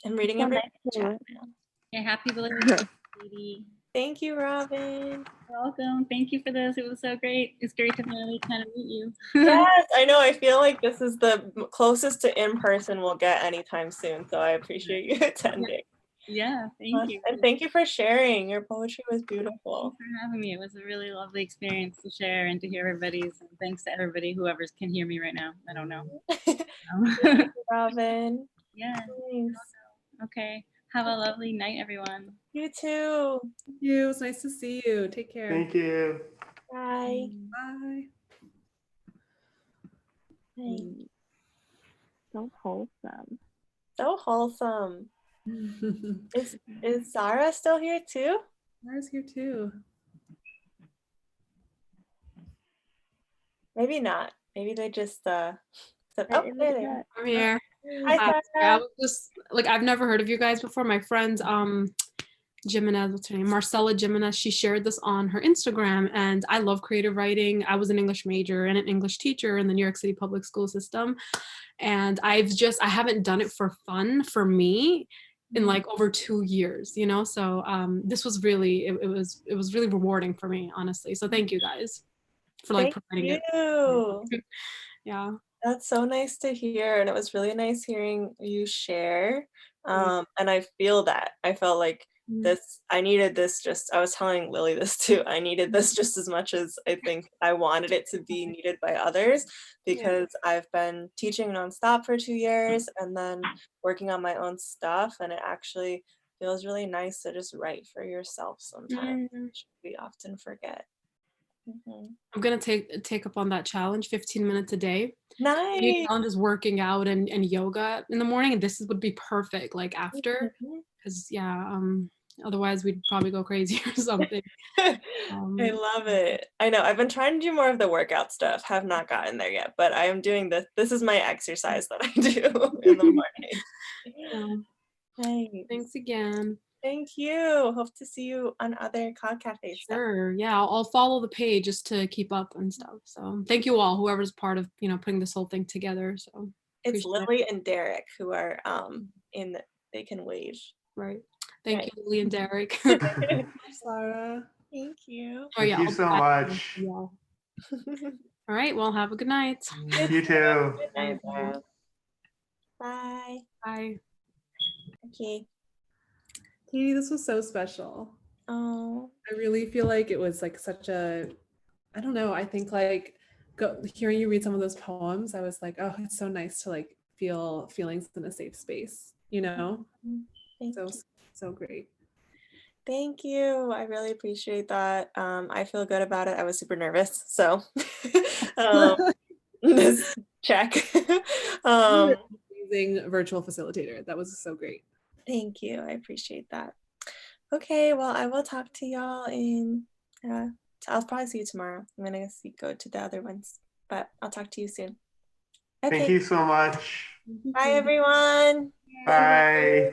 I'm reading So every nice to chat meet now. Yeah, happy belated Katie. Thank you, Robin. Welcome. Thank you for this. It was so great. It's great to finally kind of meet you. Yes, I know. I feel like this is the closest to in person we'll get anytime soon. So I appreciate you attending. Yeah, thank you. And thank you for sharing. Your poetry was beautiful. Thanks for having me. It was a really lovely experience to share and to hear everybody's. And thanks to everybody, whoever can hear me right now. I don't know. Thank you, Robin. Yeah. Thanks. Okay. Have a lovely night, everyone. You too. Thank you. It was nice to see you. Take care. Thank you. Bye. Bye. Bye. So wholesome. So wholesome. Is Zara still here too? Zara's here too. Maybe not. Maybe they just said, Right oh, in the there they chat. are. I'm here. Hi, Sorry, Sarah. I was just like, I've never heard of you guys before. My friend Jimenez, what's her name? Marcella Jimenez, she shared this on her Instagram, and I love creative writing. I was an English major and an English teacher in the New York City public school system. And I haven't done it for fun for me in like over 2 years, you know? So this was really, it was really rewarding for me, honestly. So thank you guys for like Thank providing you. it. Yeah. That's so nice to hear. And it was really nice hearing you share. And I feel that. I felt like this, I needed this just, I was telling Lily this too. I needed this just as much as I think I wanted it to be needed by others, because I've been teaching nonstop for 2 years and then working on my own stuff. And it actually feels really nice to just write for yourself sometimes, which we often forget. I'm gonna take up on that challenge, 15 minutes a day. Nice. The challenge is working out and yoga in the morning, and this would be perfect like after, because otherwise we'd probably go crazy or something. I love it. I know. I've been trying to do more of the workout stuff. Have not gotten there yet, but I am doing this. This is my exercise that I do in the morning. Thanks again. Thank you. Hope to see you on other Cloud Cafe stuff. Sure. Yeah, I'll follow the page just to keep up and stuff. So thank you all, whoever's part of putting this whole thing together. So It's appreciate it. Lily and Derek who are in They Can Wave. Right. Thank you, Lily and Derek. Sarah. Thank you. Oh, yeah, Thank you I'll so be back. much. Yeah. All right. Well, have a good night. You too. Good night, Sarah. Bye. Bye. Okay. Katie, this was so special. Oh. I really feel like it was like such a, I don't know, I think like hearing you read some of those poems, I was like, oh, it's so nice to like feel feelings in a safe space, you know? So great. Thank you. I really appreciate that. I feel good about it. I was super nervous, so this check. amazing virtual facilitator. That was so great. Thank you. I appreciate that. Okay, well, I will talk to y'all in, I'll probably see you tomorrow. I'm going to go to the other ones, but I'll talk to you soon. Thank Okay. you so much. Bye, everyone. Bye.